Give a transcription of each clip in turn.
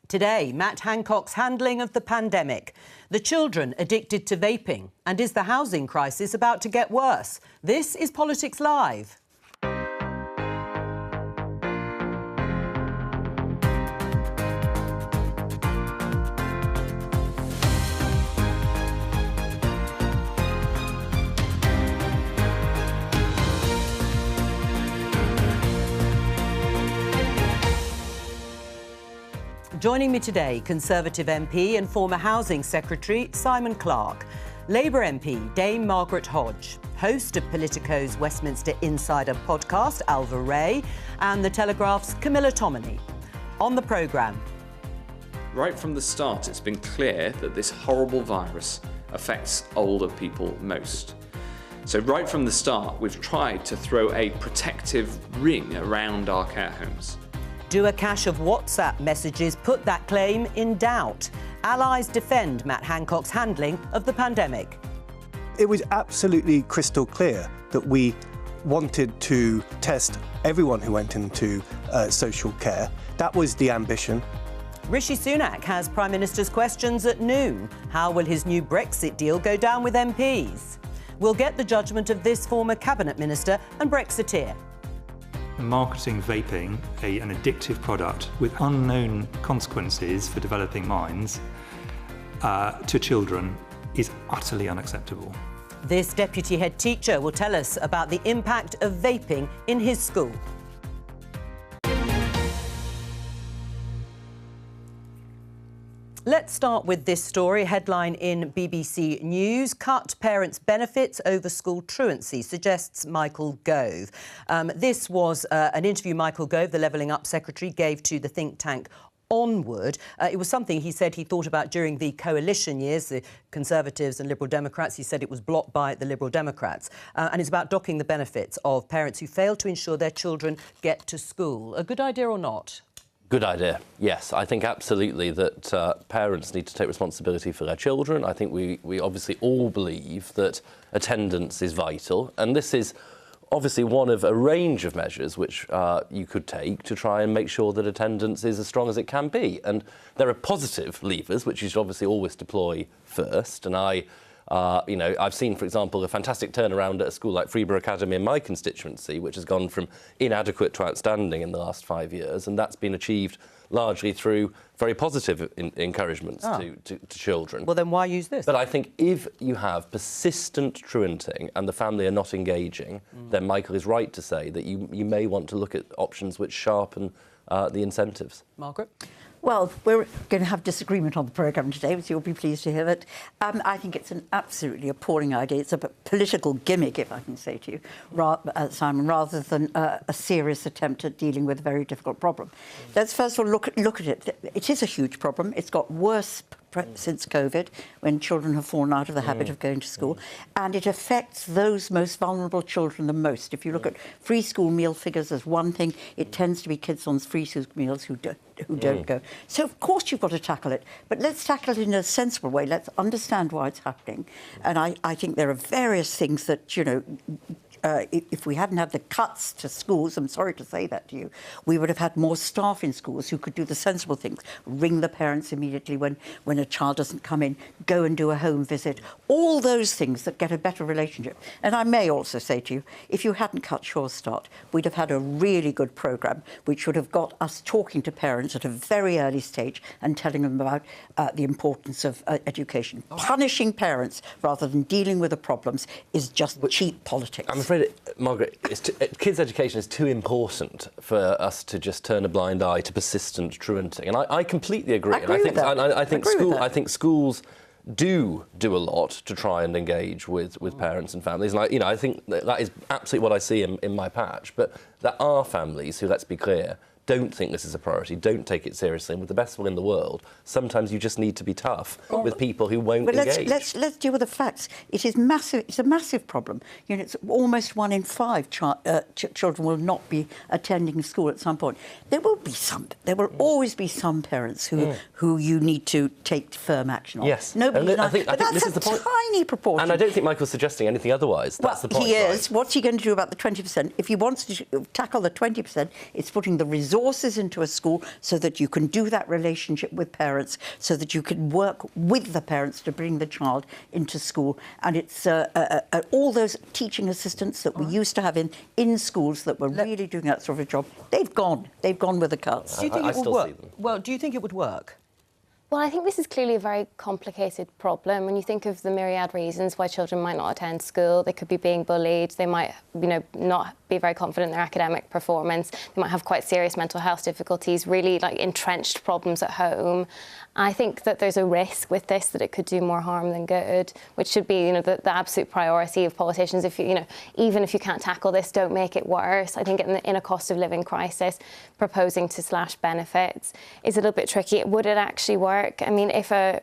Today, Matt Hancock's handling of the pandemic, the children addicted to vaping, and is the housing crisis about to get worse? This is Politics Live. Joining me today, Conservative MP and former Housing Secretary Simon Clarke, Labour MP Dame Margaret Hodge, host of Politico's Westminster Insider podcast, Alva Ray, and The Telegraph's Camilla Tominey. On the programme. Right from the start, it's been clear that this horrible virus affects older people most. So right from the start, we've tried to throw a protective ring around our care homes. Do a cache of WhatsApp messages put that claim in doubt? Allies defend Matt Hancock's handling of the pandemic. It was absolutely crystal clear that we wanted to test everyone who went into social care. That was the ambition. Rishi Sunak has Prime Minister's questions at noon. How will his new Brexit deal go down with MPs? We'll get the judgment of this former Cabinet Minister and Brexiteer. Marketing vaping, an addictive product with unknown consequences for developing minds, to children is utterly unacceptable. This deputy head teacher will tell us about the impact of vaping in his school. Let's start with this story. Headline in BBC News: cut parents' benefits over school truancy, suggests Michael Gove. This was an interview Michael Gove, the Levelling Up Secretary, gave to the think tank Onward. It was something he said he thought about during the coalition years, the Conservatives and Liberal Democrats. He said it was blocked by the Liberal Democrats. And it's about docking the benefits of parents who fail to ensure their children get to school. A good idea or not? Good idea, yes. I think absolutely that parents need to take responsibility for their children. I think we obviously all believe that attendance is vital, and this is obviously one of a range of measures which you could take to try and make sure that attendance is as strong as it can be. And there are positive levers, which you should obviously always deploy first, and I've seen, for example, a fantastic turnaround at a school like Freeburgh Academy in my constituency, which has gone from inadequate to outstanding in the last 5 years, and that's been achieved largely through very positive encouragements to children. Well, then why use this? But I think if you have persistent truanting and the family are not engaging, then Michael is right to say that you may want to look at options which sharpen the incentives. Margaret? Well, we're going to have disagreement on the programme today, which you'll be pleased to hear. But I think it's an absolutely appalling idea. It's a political gimmick, if I can say to you, Simon, rather than a serious attempt at dealing with a very difficult problem. Let's first of all look at it. It is a huge problem. It's got worse since COVID, when children have fallen out of the habit of going to school, and it affects those most vulnerable children the most. If you look at free school meal figures as one thing, it tends to be kids on free school meals who don't go. So, of course, you've got to tackle it, but let's tackle it in a sensible way. Let's understand why it's happening. And I think there are various things that, if we hadn't had the cuts to schools, I'm sorry to say that to you, we would have had more staff in schools who could do the sensible things. Ring the parents immediately when a child doesn't come in, go and do a home visit, all those things that get a better relationship. And I may also say to you, if you hadn't cut Sure Start, we'd have had a really good programme which would have got us talking to parents at a very early stage and telling them about the importance of education. Punishing parents rather than dealing with the problems is just cheap politics. I'm afraid, Margaret, kids' education is too important for us to just turn a blind eye to persistent truanting, and I completely agree. I think schools do a lot to try and engage with parents and families. And I think that is absolutely what I see in my patch. But there are families who, let's be clear, don't think this is a priority, don't take it seriously, and with the best will in the world, sometimes you just need to be tough with people who won't engage. Let's deal with the facts. It is massive. It's a massive problem. It's almost 1 in 5 children will not be attending school at some point. There will always be some parents who you need to take firm action on. Yes, Nobody's I think this is the point. tiny proportion. And I don't think Michael's suggesting anything otherwise. That's the point. He is. Right? What's he going to do about the 20%? If he wants to tackle the 20%, it's putting the resources into a school so that you can do that relationship with parents, so that you can work with the parents to bring the child into school. And it's all those teaching assistants that we used to have in schools that were really doing that sort of job, they've gone. They've gone with the cuts. Do you think it would work? Well, do you think it would work? Well, I think this is clearly a very complicated problem. When you think of the myriad reasons why children might not attend school, they could be being bullied, they might, not be very confident in their academic performance, they might have quite serious mental health difficulties, really entrenched problems at home. I think that there's a risk with this that it could do more harm than good, which should be, the absolute priority of politicians. If even if you can't tackle this, don't make it worse. I think in a cost of living crisis, proposing to slash benefits is a little bit tricky. Would it actually work? I mean, if a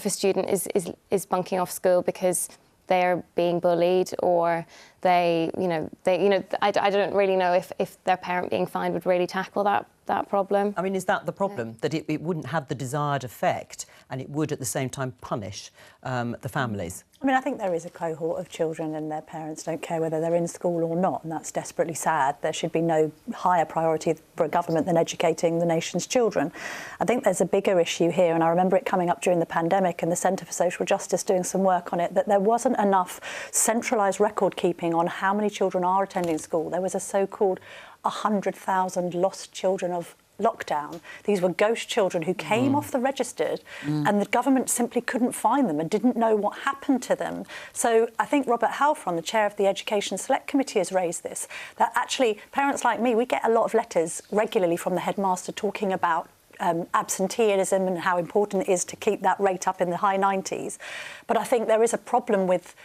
student is bunking off school because they're being bullied, or I don't really know if their parent being fined would really tackle that problem. I mean, is that the problem? That it wouldn't have the desired effect, and it would at the same time punish the families? I mean, I think there is a cohort of children and their parents don't care whether they're in school or not, and that's desperately sad. There should be no higher priority for a government than educating the nation's children. I think there's a bigger issue here, and I remember it coming up during the pandemic and the Centre for Social Justice doing some work on it, that there wasn't enough centralised record keeping on how many children are attending school. There was a so-called 100,000 lost children of lockdown. These were ghost children who came off the registered and the government simply couldn't find them and didn't know what happened to them. So I think Robert Halfron, the chair of the Education Select Committee, has raised this, that actually parents like me, we get a lot of letters regularly from the headmaster talking about absenteeism and how important it is to keep that rate up in the high 90s. But I think there is a problem with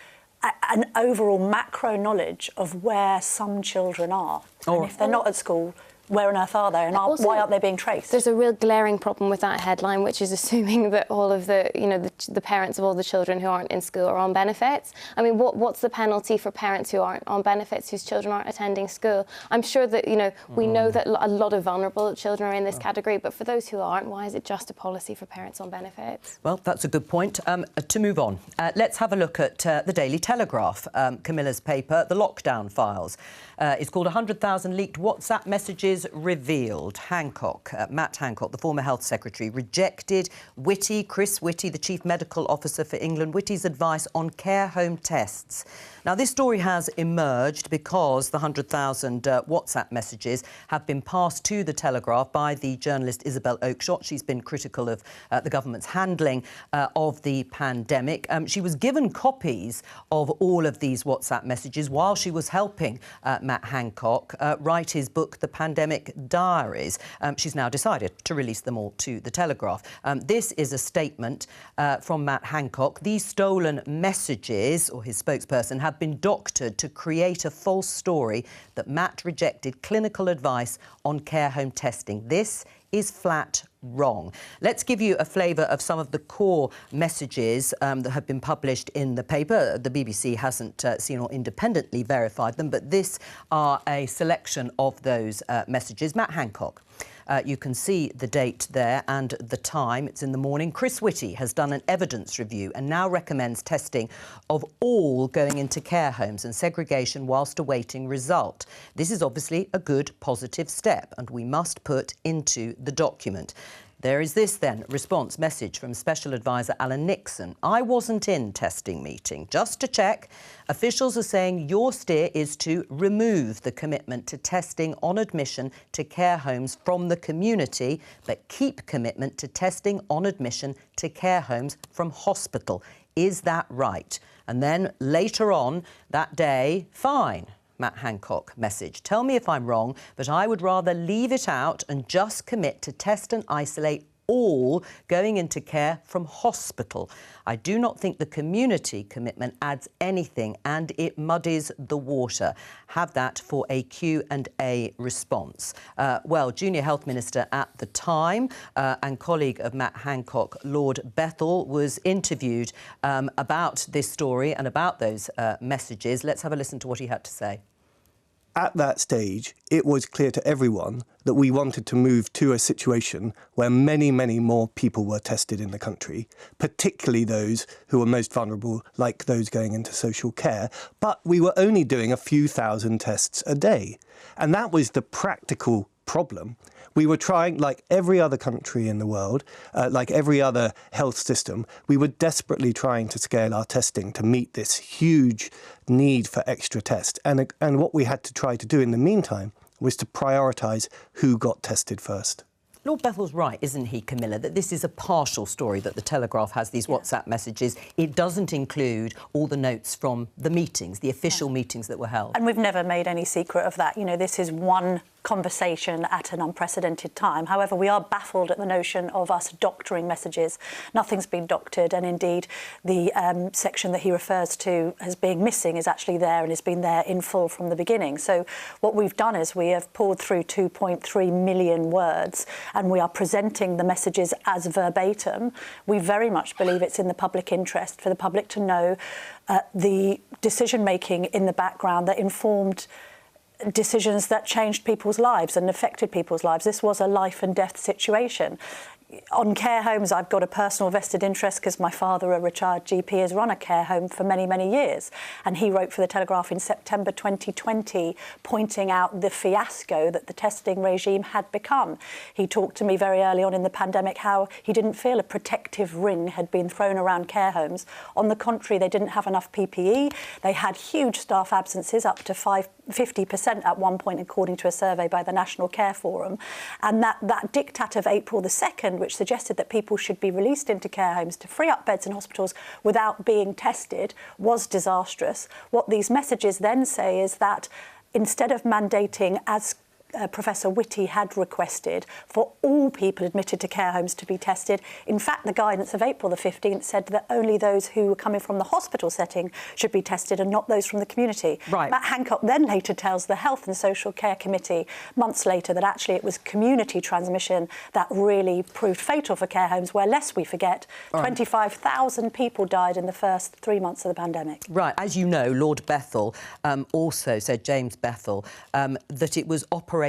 an overall macro knowledge of where some children are. And if they're not at school, where on earth are they, and why aren't they being traced? There's a real glaring problem with that headline, which is assuming that all of the parents of all the children who aren't in school are on benefits. I mean, what's the penalty for parents who aren't on benefits, whose children aren't attending school? I'm sure that, we know that a lot of vulnerable children are in this category, but for those who aren't, why is it just a policy for parents on benefits? Well, that's a good point. To move on, let's have a look at the Daily Telegraph, Camilla's paper, The Lockdown Files. It's called 100,000 Leaked WhatsApp Messages Revealed. Matt Hancock, the former Health Secretary, rejected Chris Whitty, the Chief Medical Officer for England, Whitty's advice on care home tests. Now, this story has emerged because the 100,000 WhatsApp messages have been passed to the Telegraph by the journalist Isabel Oakeshott. She's been critical of the government's handling of the pandemic. She was given copies of all of these WhatsApp messages while she was helping Matt Hancock write his book, The Pandemic Diaries. She's now decided to release them all to the Telegraph. This is a statement from Matt Hancock. These stolen messages, or his spokesperson, have been doctored to create a false story that Matt rejected clinical advice on care home testing. This is flat wrong. Let's give you a flavour of some of the core messages that have been published in the paper. The BBC hasn't seen or independently verified them, but this are a selection of those messages. Matt Hancock. You can see the date there and the time. It's in the morning. Chris Whitty has done an evidence review and now recommends testing of all going into care homes and segregation whilst awaiting result. This is obviously a good, positive step, and we must put into the document. There is this, then, response message from Special Advisor Alan Nixon. I wasn't in testing meeting. Just to check, officials are saying your steer is to remove the commitment to testing on admission to care homes from the community, but keep commitment to testing on admission to care homes from hospital. Is that right? And then later on that day, fine. Matt Hancock message. Tell me if I'm wrong, but I would rather leave it out and just commit to test and isolate all going into care from hospital. I do not think the community commitment adds anything and it muddies the water. Have that for a Q&A response. Well, Junior Health Minister at the time and colleague of Matt Hancock, Lord Bethell, was interviewed about this story and about those messages. Let's have a listen to what he had to say. at that stage, it was clear to everyone that we wanted to move to a situation where many, many more people were tested in the country, particularly those who were most vulnerable, like those going into social care. But we were only doing a few thousand tests a day. And that was the practical problem. We were trying, like every other country in the world, like every other health system, we were desperately trying to scale our testing to meet this huge need for extra tests. And what we had to try to do in the meantime was to prioritise who got tested first. Lord Bethel's right, isn't he, Camilla, that this is a partial story, that the Telegraph has these WhatsApp messages. It doesn't include all the notes from the meetings, the official meetings that were held. And we've never made any secret of that. You know, this is one conversation at an unprecedented time. However, we are baffled at the notion of us doctoring messages. Nothing's been doctored, and indeed the section that he refers to as being missing is actually there and has been there in full from the beginning. So what we've done is we have poured through 2.3 million words and we are presenting the messages as verbatim. We very much believe it's in the public interest for the public to know the decision-making in the background that informed decisions that changed people's lives and affected people's lives. This was a life and death situation. On care homes, I've got a personal vested interest because my father, a retired GP, has run a care home for many, many years. And he wrote for the Telegraph in September 2020, pointing out the fiasco that the testing regime had become. He talked to me very early on in the pandemic how he didn't feel a protective ring had been thrown around care homes. On the contrary, they didn't have enough PPE. They had huge staff absences, up to 50% at one point, according to a survey by the National Care Forum. And that diktat of April the 2nd, which suggested that people should be released into care homes to free up beds in hospitals without being tested, was disastrous. What these messages then say is that instead of mandating, as Professor Whitty had requested, for all people admitted to care homes to be tested. In fact, the guidance of April the 15th said that only those who were coming from the hospital setting should be tested and not those from the community. Right. Matt Hancock then later tells the Health and Social Care Committee months later that actually it was community transmission that really proved fatal for care homes, where, lest we forget, 25,000 people died in the first 3 months of the pandemic. Right. As you know, Lord Bethel also said, James Bethel, that it was operationally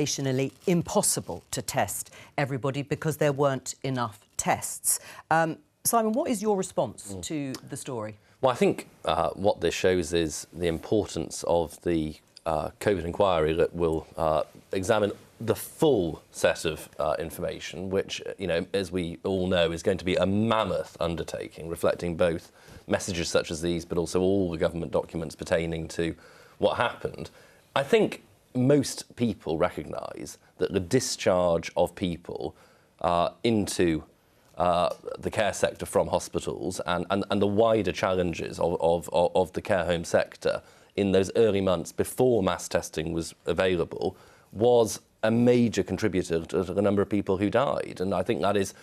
impossible to test everybody because there weren't enough tests. Simon, what is your response to the story? Well, I think what this shows is the importance of the COVID inquiry that will examine the full set of information, which, you know, as we all know, is going to be a mammoth undertaking, reflecting both messages such as these, but also all the government documents pertaining to what happened. I think most people recognise that the discharge of people into the care sector from hospitals and the wider challenges of the care home sector in those early months before mass testing was available was a major contributor to the number of people who died. And I think that is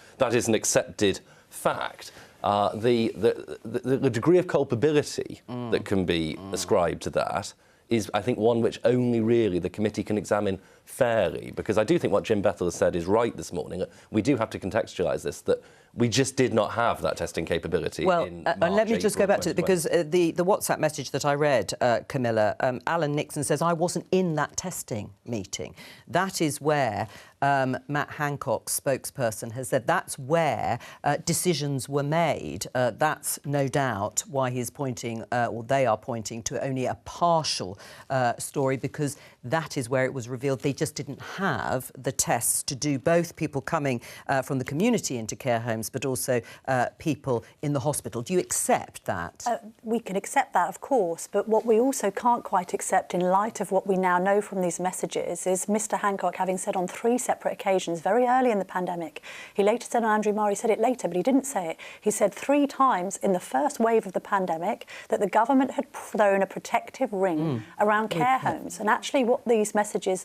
an accepted fact. The degree of culpability that can be ascribed to that is, I think, one which only really the committee can examine fairly, because I do think what Jim Bethel has said is right this morning. We do have to contextualise this, that we just did not have that testing capability in March, let me just go back to it, because 2020. the WhatsApp message that I read, Camilla, Alan Nixon says, I wasn't in that testing meeting. That is where Matt Hancock's spokesperson has said that's where decisions were made. That's no doubt why he's pointing, or they are pointing to only a partial story, because that is where it was revealed they just didn't have the tests to do both people coming from the community into care homes, but also people in the hospital. Do you accept that? We can accept that, of course, but what we also can't quite accept in light of what we now know from these messages is Mr Hancock having said on 3 separate occasions very early in the pandemic. He later said on Andrew Marr, he said it later, but he didn't say it. He said 3 times in the first wave of the pandemic that the government had thrown a protective ring around care homes. And actually what these messages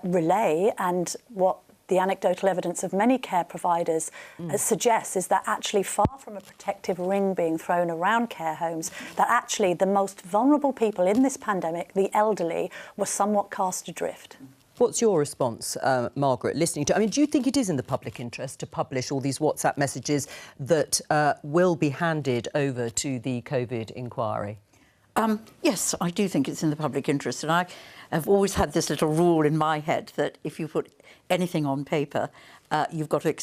relay, and what the anecdotal evidence of many care providers suggests, is that actually far from a protective ring being thrown around care homes, that actually the most vulnerable people in this pandemic, the elderly, were somewhat cast adrift. What's your response, Margaret, listening to... I mean, do you think it is in the public interest to publish all these WhatsApp messages that will be handed over to the COVID inquiry? Yes, I do think it's in the public interest, and I have always had this little rule in my head that if you put anything on paper, you've got to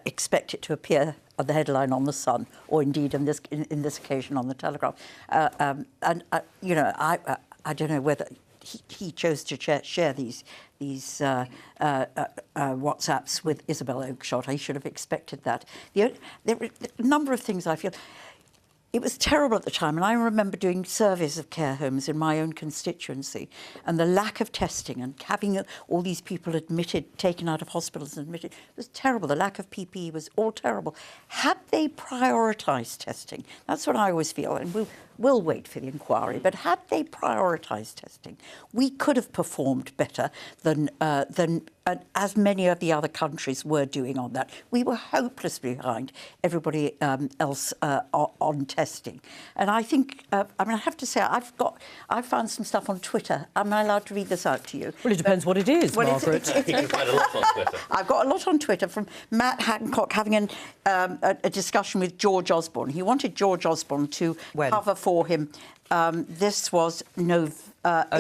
expect it to appear on the headline on the Sun, or indeed in this occasion on the Telegraph. You know, I don't know whether he chose to share these WhatsApps with Isabel Oakeshott. I should have expected that. There were a number of things I feel. It was terrible at the time, and I remember doing surveys of care homes in my own constituency, and the lack of testing and having all these people admitted, taken out of hospitals and admitted, was terrible. The lack of PPE was all terrible. Had they prioritised testing, that's what I always feel, and we'll wait for the inquiry, but had they prioritised testing, we could have performed better than as many of the other countries were doing on that. We were hopelessly behind everybody else on testing. And I think, I mean, I have to say, I've found some stuff on Twitter. Am I allowed to read this out to you? Well, it depends what it is, Margaret. It's quite a lot on Twitter. I've got a lot on Twitter from Matt Hancock having a discussion with George Osborne. He wanted George Osborne to cover for him. This was April.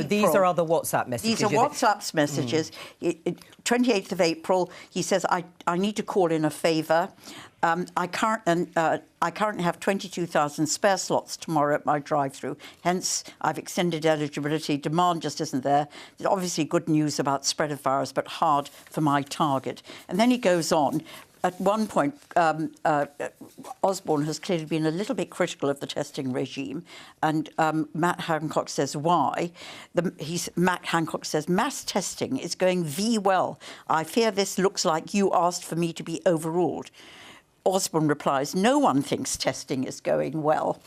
These are other WhatsApp messages. These are WhatsApp messages. 28th of April, he says, I need to call in a favour. I currently have 22,000 spare slots tomorrow at my drive-through. Hence, I've extended eligibility. Demand just isn't there. There's obviously good news about spread of virus, but hard for my target. And then he goes on. At one point, Osborne has clearly been a little bit critical of the testing regime, and Matt Hancock says why. Matt Hancock says, mass testing is going well. I fear this looks like you asked for me to be overruled. Osborne replies, no one thinks testing is going well.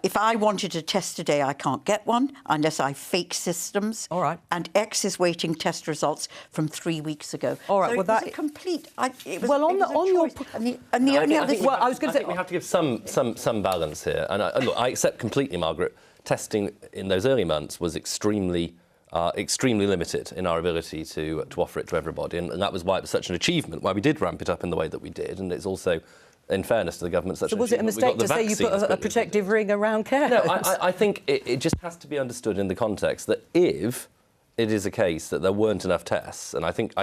If I wanted to test today, I can't get one unless I fake systems. All right. And X is waiting test results from 3 weeks ago. All right. So well, it was that a complete. It was, well, on it was the, on your and the only other. Well, I was going to say we have to give some balance here. And look, I accept completely, Margaret. Testing in those early months was extremely limited in our ability to offer it to everybody, and that was why it was such an achievement. Why we did ramp it up in the way that we did, and it's also, in fairness to the government, such so was it a mistake to say you put a protective ring around care homes? No, I think it just has to be understood in the context that if it is a case that there weren't enough tests, and I think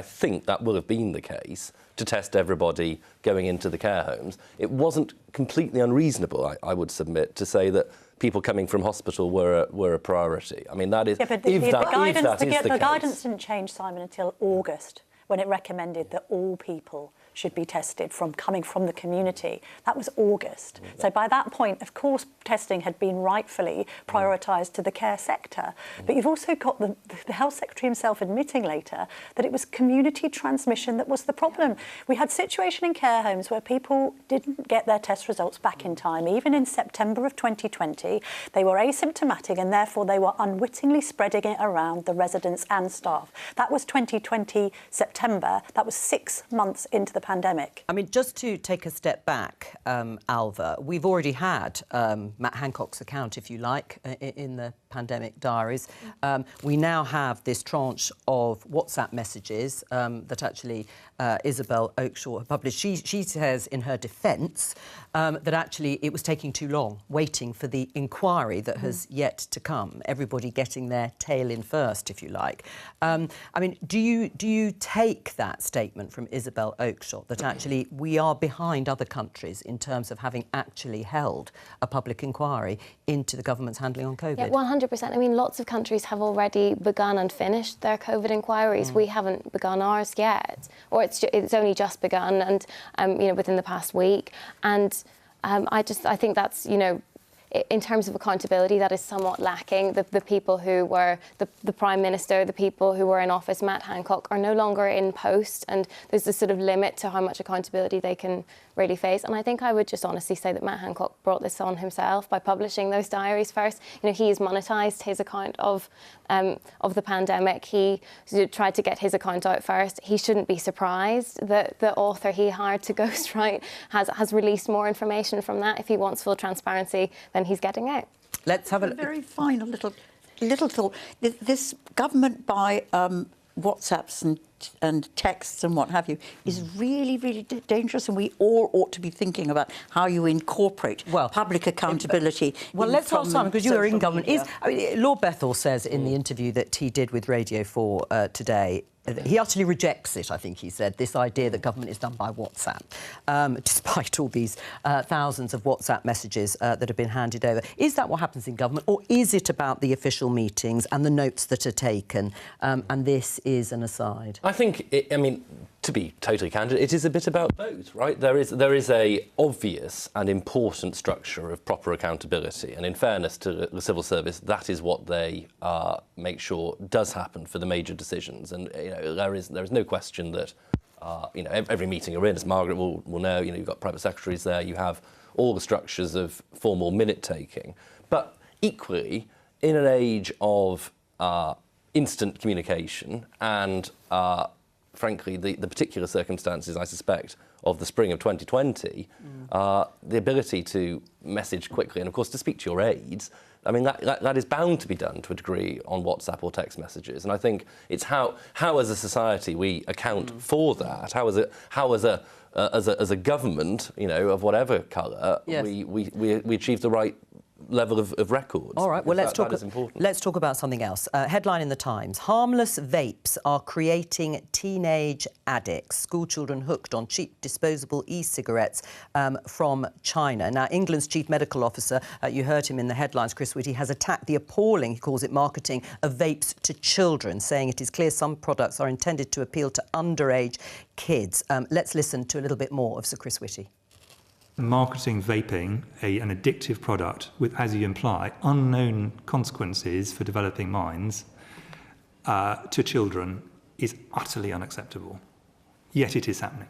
that will have been the case, to test everybody going into the care homes, it wasn't completely unreasonable, I would submit, to say that people coming from hospital were a priority. I mean, that is... Yeah, but the guidance didn't change, Simon, until August, when it recommended that all people should be tested coming from the community. That was August. So by that point, of course, testing had been rightfully prioritised to the care sector. But you've also got the Health Secretary himself admitting later that it was community transmission that was the problem. We had a situation in care homes where people didn't get their test results back in time. Even in September of 2020, they were asymptomatic and therefore they were unwittingly spreading it around the residents and staff. That was 2020 September. That was 6 months into the pandemic. I mean, just to take a step back, Alva, we've already had Matt Hancock's account, if you like, in the pandemic diaries. We now have this tranche of WhatsApp messages that actually Isabel Oakeshott published. She says in her defence that actually it was taking too long, waiting for the inquiry that has yet to come. Everybody getting their tail in first, if you like. I mean, do you take that statement from Isabel Oakeshott that actually we are behind other countries in terms of having actually held a public inquiry into the government's handling on COVID? Yeah, 100%. I mean, lots of countries have already begun and finished their COVID inquiries. We haven't begun ours yet, or it's only just begun, and within the past week. And I think that's, in terms of accountability, that is somewhat lacking. The people who were the Prime Minister, the people who were in office, Matt Hancock, are no longer in post, and there's this sort of limit to how much accountability they can really face. And I think I would just honestly say that Matt Hancock brought this on himself by publishing those diaries first. He has monetised his account of the pandemic. He tried to get his account out first. He shouldn't be surprised that the author he hired to ghostwrite has released more information from that. If he wants full transparency, then he's getting out. Let's have a very final little thought. This government by WhatsApps and and texts and what have you is really, really dangerous, and we all ought to be thinking about how you incorporate public accountability. Well, let's ask Simon, because you are in government. Lord Bethell says in the interview that he did with Radio 4 today, he utterly rejects it, I think he said, this idea that government is done by WhatsApp, despite all these thousands of WhatsApp messages that have been handed over. Is that what happens in government, or is it about the official meetings and the notes that are taken, and this is an aside? I think, to be totally candid, it is a bit about both, right? There is a obvious and important structure of proper accountability, and in fairness to the civil service, that is what they make sure does happen for the major decisions. And there is no question that every meeting you're in, as Margaret will know, you've got private secretaries there, you have all the structures of formal minute taking. But equally, in an age of instant communication and frankly, the particular circumstances, I suspect, of the spring of 2020, the ability to message quickly and, of course, to speak to your aides, that is bound to be done to a degree on WhatsApp or text messages. And I think it's how as a society we account for that, how as a government, of whatever colour, we achieve the right level of records. All right, well, let's talk about something else. Headline in the Times: harmless vapes are creating teenage addicts. School children hooked on cheap disposable e-cigarettes from China. Now, England's chief medical officer, you heard him in the headlines, Chris Whitty, has attacked the appalling, he calls it, marketing of vapes to children, saying it is clear some products are intended to appeal to underage kids. Let's listen to a little bit more of Sir Chris Whitty. Marketing vaping, an addictive product with, as you imply, unknown consequences for developing minds to children is utterly unacceptable. Yet it is happening.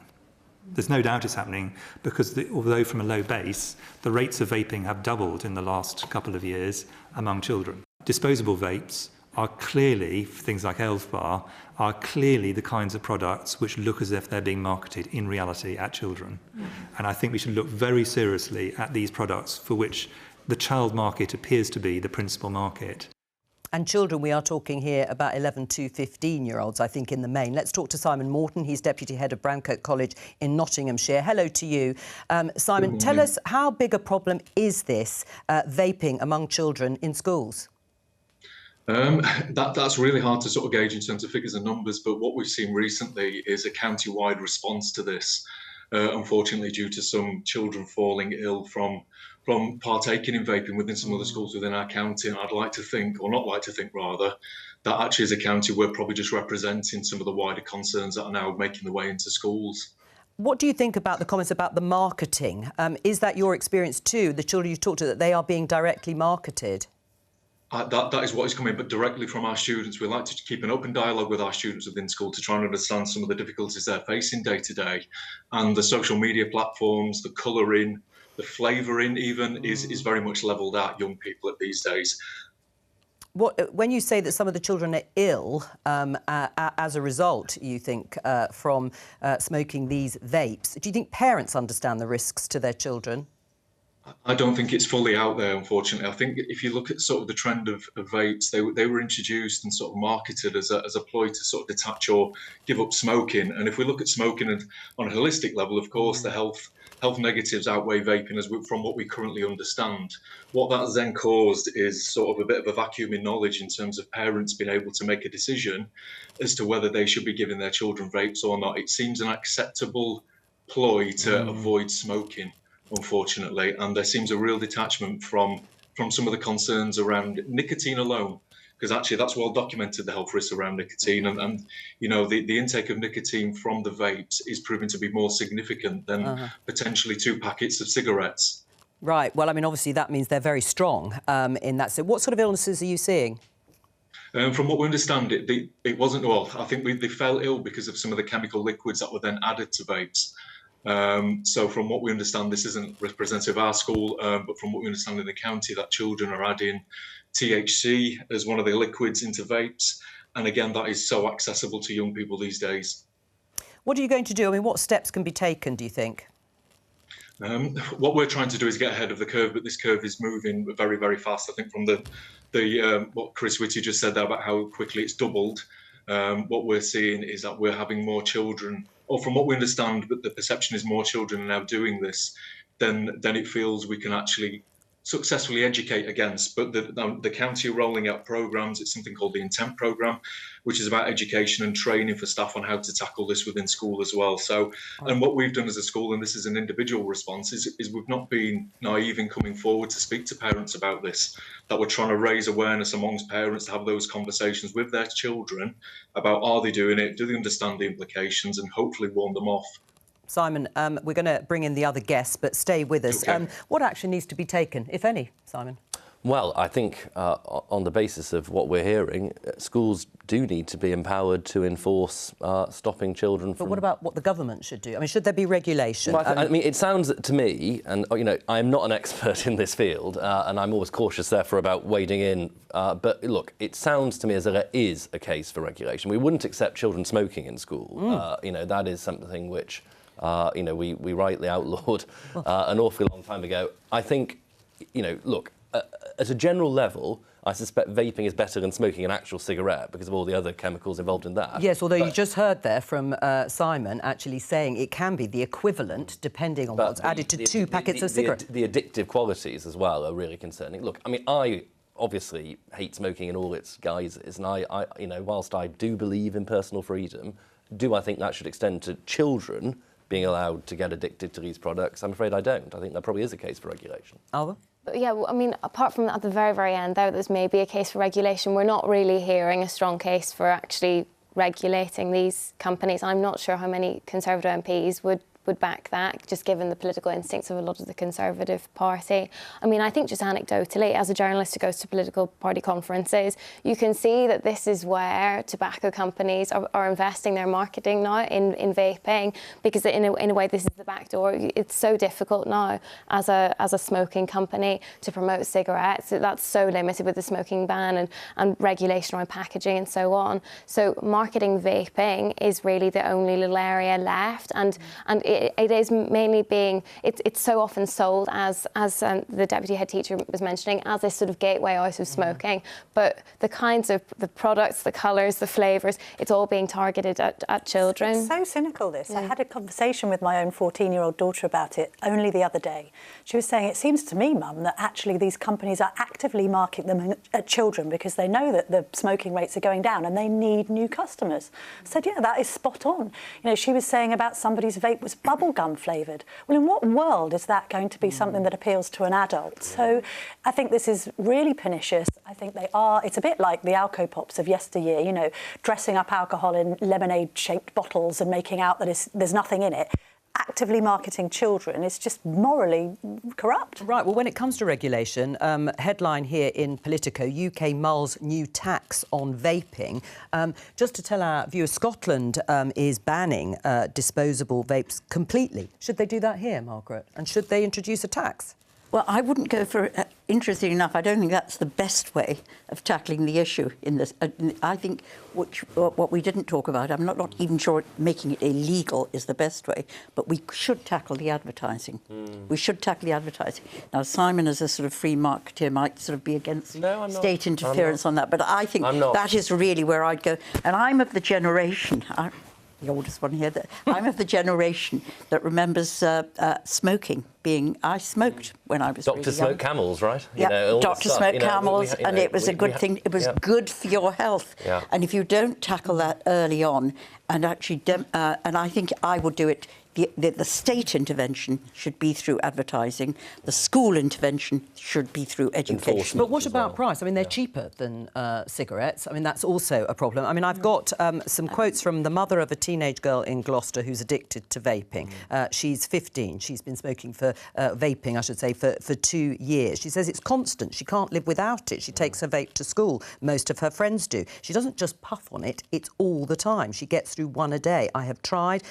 There's no doubt it's happening because although from a low base, the rates of vaping have doubled in the last couple of years among children. Disposable vapes are clearly, things like Elf Bar, are clearly the kinds of products which look as if they're being marketed in reality at children. And I think we should look very seriously at these products for which the child market appears to be the principal market. And children, we are talking here about 11 to 15-year-olds, I think, in the main. Let's talk to Simon Morton. He's Deputy Head of Bramcote College in Nottinghamshire. Hello to you. Simon, tell us, how big a problem is this, vaping among children in schools? That's really hard to sort of gauge in terms of figures and numbers, but what we've seen recently is a county-wide response to this, unfortunately due to some children falling ill from partaking in vaping within some other schools within our county. And I'd like to think, or not like to think rather, that actually as a county we're probably just representing some of the wider concerns that are now making their way into schools. What do you think about the comments about the marketing? Is that your experience too, the children you've talked to, that they are being directly marketed? That is what is coming, but directly from our students. We like to keep an open dialogue with our students within school to try and understand some of the difficulties they're facing day to day. And the social media platforms, the colouring, the flavouring even is very much levelled at young people at these days. When you say that some of the children are ill as a result, you think, from smoking these vapes, do you think parents understand the risks to their children? I don't think it's fully out there, unfortunately. I think if you look at sort of the trend of vapes, they were introduced and sort of marketed as a ploy to sort of detach or give up smoking. And if we look at smoking on a holistic level, of course, the health negatives outweigh vaping from what we currently understand. What that has then caused is sort of a bit of a vacuum in knowledge in terms of parents being able to make a decision as to whether they should be giving their children vapes or not. It seems an acceptable ploy to avoid smoking, unfortunately, and there seems a real detachment from some of the concerns around nicotine alone, because actually that's well documented, the health risks around nicotine, and you know the intake of nicotine from the vapes is proven to be more significant than potentially 2 packets of cigarettes. Right, well, I mean, obviously that means they're very strong in that. So what sort of illnesses are you seeing? From what we understand, it wasn't, well, I think they fell ill because of some of the chemical liquids that were then added to vapes. So from what we understand, this isn't representative of our school, but from what we understand in the county, that children are adding THC as one of the liquids into vapes. And again, that is so accessible to young people these days. What are you going to do? I mean, what steps can be taken, do you think? What we're trying to do is get ahead of the curve, but this curve is moving very, very fast. I think from what Chris Whitty just said there about how quickly it's doubled. what we're seeing is that we're having more children, or from what we understand, but the perception is more children are now doing this than it feels we can actually successfully educate against. But the county are rolling out programmes. It's something called the Intent Programme, which is about education and training for staff on how to tackle this within school as well. So, and what we've done as a school, and this is an individual response, is we've not been naive in coming forward to speak to parents about this, that we're trying to raise awareness amongst parents to have those conversations with their children about, are they doing it, do they understand the implications, and hopefully warn them off. Simon, we're going to bring in the other guests, but stay with us. Okay. What action needs to be taken, if any, Simon? Well, I think on the basis of what we're hearing, schools do need to be empowered to enforce stopping children from... But what about what the government should do? I mean, should there be regulation? Well, I mean, it sounds to me, and, you know, I'm not an expert in this field, and I'm always cautious, therefore, about wading in. But, look, it sounds to me as though there is a case for regulation. We wouldn't accept children smoking in school. You know, that is something which... you know, we rightly outlawed an awfully long time ago. I think, you know, look, at a general level, I suspect vaping is better than smoking an actual cigarette because of all the other chemicals involved in that. Yes, although you just heard there from Simon actually saying it can be the equivalent, depending on what's added to 2 packets of cigarettes. The addictive qualities as well are really concerning. Look, I mean, I obviously hate smoking in all its guises, and I you know, whilst I do believe in personal freedom, do I think that should extend to children being allowed to get addicted to these products? I'm afraid I don't. I think there probably is a case for regulation. Alva? But yeah, well, I mean, apart from at the very, very end there's maybe a case for regulation. We're not really hearing a strong case for actually regulating these companies. I'm not sure how many Conservative MPs would back that, just given the political instincts of a lot of the Conservative Party. I mean, I think just anecdotally, as a journalist who goes to political party conferences, you can see that this is where tobacco companies are investing their marketing now in vaping, because in a way this is the back door. It's so difficult now as a smoking company to promote cigarettes. That's so limited with the smoking ban and regulation around packaging and so on. So marketing vaping is really the only little area left, and it is mainly being, it's so often sold as the deputy head teacher was mentioning, as this sort of gateway out of smoking. But the kinds of the products, the colours, the flavours, it's all being targeted at children. It's so cynical, this. I had a conversation with my own 14-year-old daughter about it only the other day. She was saying, it seems to me, Mum, that actually these companies are actively marketing them at children because they know that the smoking rates are going down and they need new customers. I said, yeah, that is spot on. You know, she was saying about somebody's vape was bubblegum flavoured. Well, in what world is that going to be something that appeals to an adult? So I think this is really pernicious. I think it's a bit like the Alco Pops of yesteryear, you know, dressing up alcohol in lemonade-shaped bottles and making out that there's nothing in it. Actively marketing children is just morally corrupt. Right, well, when it comes to regulation, headline here in Politico, UK mulls new tax on vaping. Just to tell our viewers, Scotland is banning disposable vapes completely. Should they do that here, Margaret? And should they introduce a tax? Well, I wouldn't go for... interesting enough, I don't think that's the best way of tackling the issue in this. I think what we didn't talk about, I'm not even sure making it illegal is the best way, but we should tackle the advertising. We should tackle the advertising. Now, Simon, as a sort of free marketeer, might sort of be against state interference on that, but I think that is really where I'd go. And I'm of the generation... the oldest one here, I'm of the generation that remembers smoking. I smoked when I was Dr. really Smoke young. Camels, right? Yeah, Dr. Smoke Camels, and it was a good thing. It was good for your health. Yeah. And if you don't tackle that early on, and actually, and I think I would do it. The state intervention should be through advertising. The school intervention should be through education. But what about price? I mean, they're cheaper than cigarettes. I mean, that's also a problem. I mean, I've got some quotes from the mother of a teenage girl in Gloucester who's addicted to vaping. She's 15. She's been smoking for vaping, I should say, for 2 years. She says it's constant. She can't live without it. She takes her vape to school. Most of her friends do. She doesn't just puff on it. It's all the time. She gets through 1 a day. I have tried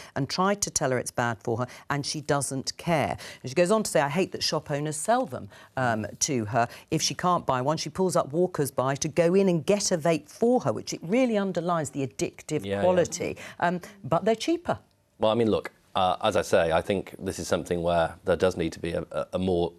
to tell her it's bad for her, and she doesn't care. And she goes on to say, I hate that shop owners sell them to her. If she can't buy one, she pulls up walkers by to go in and get a vape for her, which it really underlines the addictive quality. But they're cheaper. Well, I mean, look, as I say, I think this is something where there does need to be a more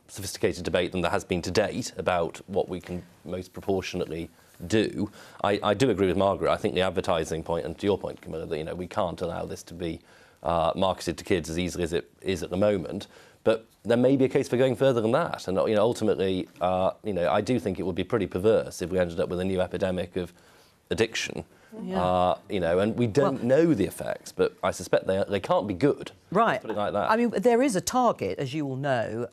sophisticated debate than there has been to date about what we can most proportionately do. I do agree with Margaret. I think the advertising point, and to your point, Camilla, that we can't allow this to be marketed to kids as easily as it is at the moment. But there may be a case for going further than that. And ultimately, I do think it would be pretty perverse if we ended up with a new epidemic of addiction. Yeah. And we don't know the effects, but I suspect they can't be good. Right. Put it like that. I mean, there is a target, as you all know,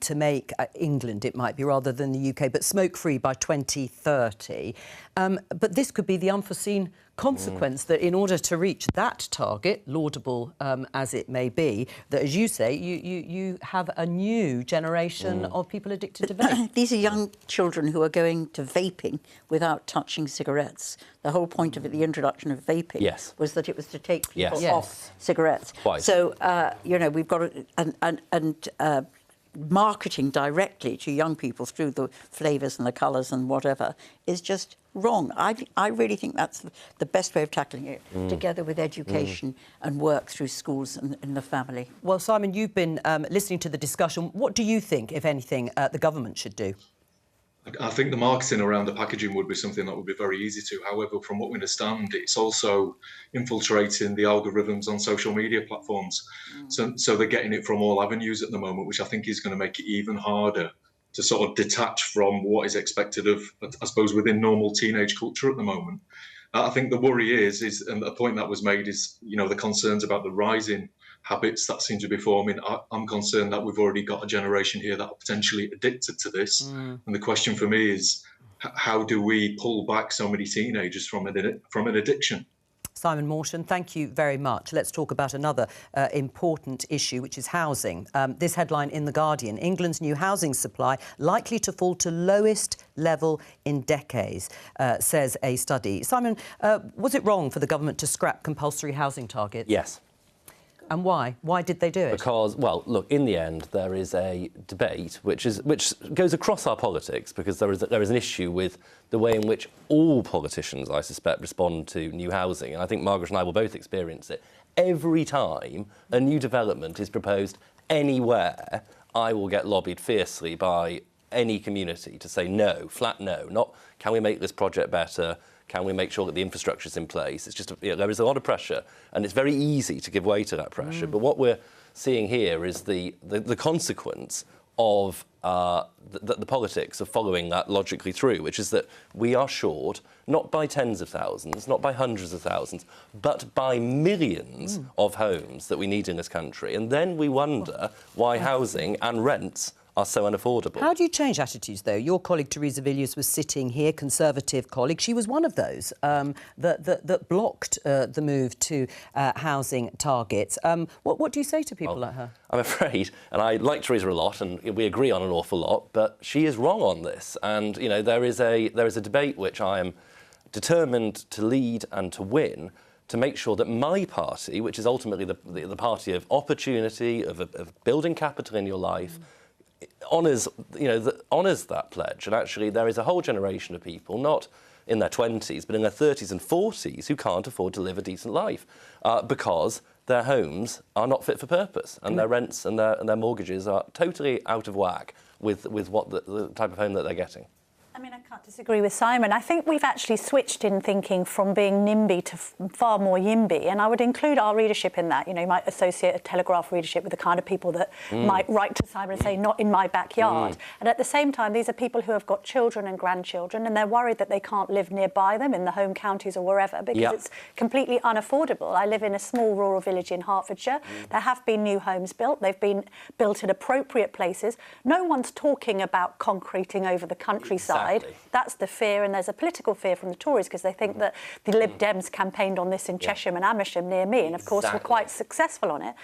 to make England, it might be, rather than the UK, but smoke-free by 2030. But this could be the unforeseen consequence that in order to reach that target, laudable as it may be, that, as you say, you have a new generation of people addicted to vape. These are young children who are going to vaping without touching cigarettes. The whole point of it, the introduction of vaping, was that it was to take people off cigarettes. Quite. So, we've got marketing directly to young people through the flavours and the colours and whatever is just wrong. I really think that's the best way of tackling it, together with education and work through schools and in the family. Well, Simon, you've been listening to the discussion. What do you think, if anything, the government should do? I think the marketing around the packaging would be something that would be very easy to. However, from what we understand, it's also infiltrating the algorithms on social media platforms. So they're getting it from all avenues at the moment, which I think is going to make it even harder to sort of detach from what is expected of, I suppose, within normal teenage culture at the moment. I think the worry is, and a point that was made is, the concerns about the rising habits that seem to be forming. I'm concerned that we've already got a generation here that are potentially addicted to this. And the question for me is, how do we pull back so many teenagers from an addiction? Simon Morton, thank you very much. Let's talk about another important issue, which is housing. This headline in The Guardian: England's new housing supply likely to fall to lowest level in decades, says a study. Simon, was it wrong for the government to scrap compulsory housing targets? Yes. And why? Why did they do it? Because, well, look, in the end, there is a debate which goes across our politics, because there is an issue with the way in which all politicians, I suspect, respond to new housing. And I think Margaret and I will both experience it. Every time a new development is proposed anywhere, I will get lobbied fiercely by any community to say no, flat no, not can we make this project better, can we make sure that the infrastructure is in place. It's just, there is a lot of pressure, and it's very easy to give way to that pressure. But what we're seeing here is the consequence of the politics of following that logically through, which is that we are short, not by tens of thousands, not by hundreds of thousands, but by millions of homes that we need in this country. And then we wonder why housing and rents are so unaffordable. How do you change attitudes, though? Your colleague Theresa Villiers was sitting here, Conservative colleague. She was one of those that blocked the move to housing targets. What do you say to people like her? I'm afraid, and I like Theresa a lot, and we agree on an awful lot, but she is wrong on this. And there is a debate which I am determined to lead and to win, to make sure that my party, which is ultimately the party of opportunity, of building capital in your life, honours that pledge. And actually there is a whole generation of people, not in their 20s, but in their 30s and 40s, who can't afford to live a decent life because their homes are not fit for purpose, and their rents and their mortgages are totally out of whack with what the type of home that they're getting. I mean, I can't disagree with Simon. I think we've actually switched in thinking from being NIMBY to far more YIMBY, and I would include our readership in that. You might associate a Telegraph readership with the kind of people that might write to Simon and say, not in my backyard. And at the same time, these are people who have got children and grandchildren, and they're worried that they can't live nearby them in the home counties or wherever, because it's completely unaffordable. I live in a small rural village in Hertfordshire. There have been new homes built. They've been built in appropriate places. No one's talking about concreting over the countryside. Exactly. That's the fear, and there's a political fear from the Tories because they think that the Lib Dems campaigned on this in Chesham and Amersham near me, and of course were quite successful on it.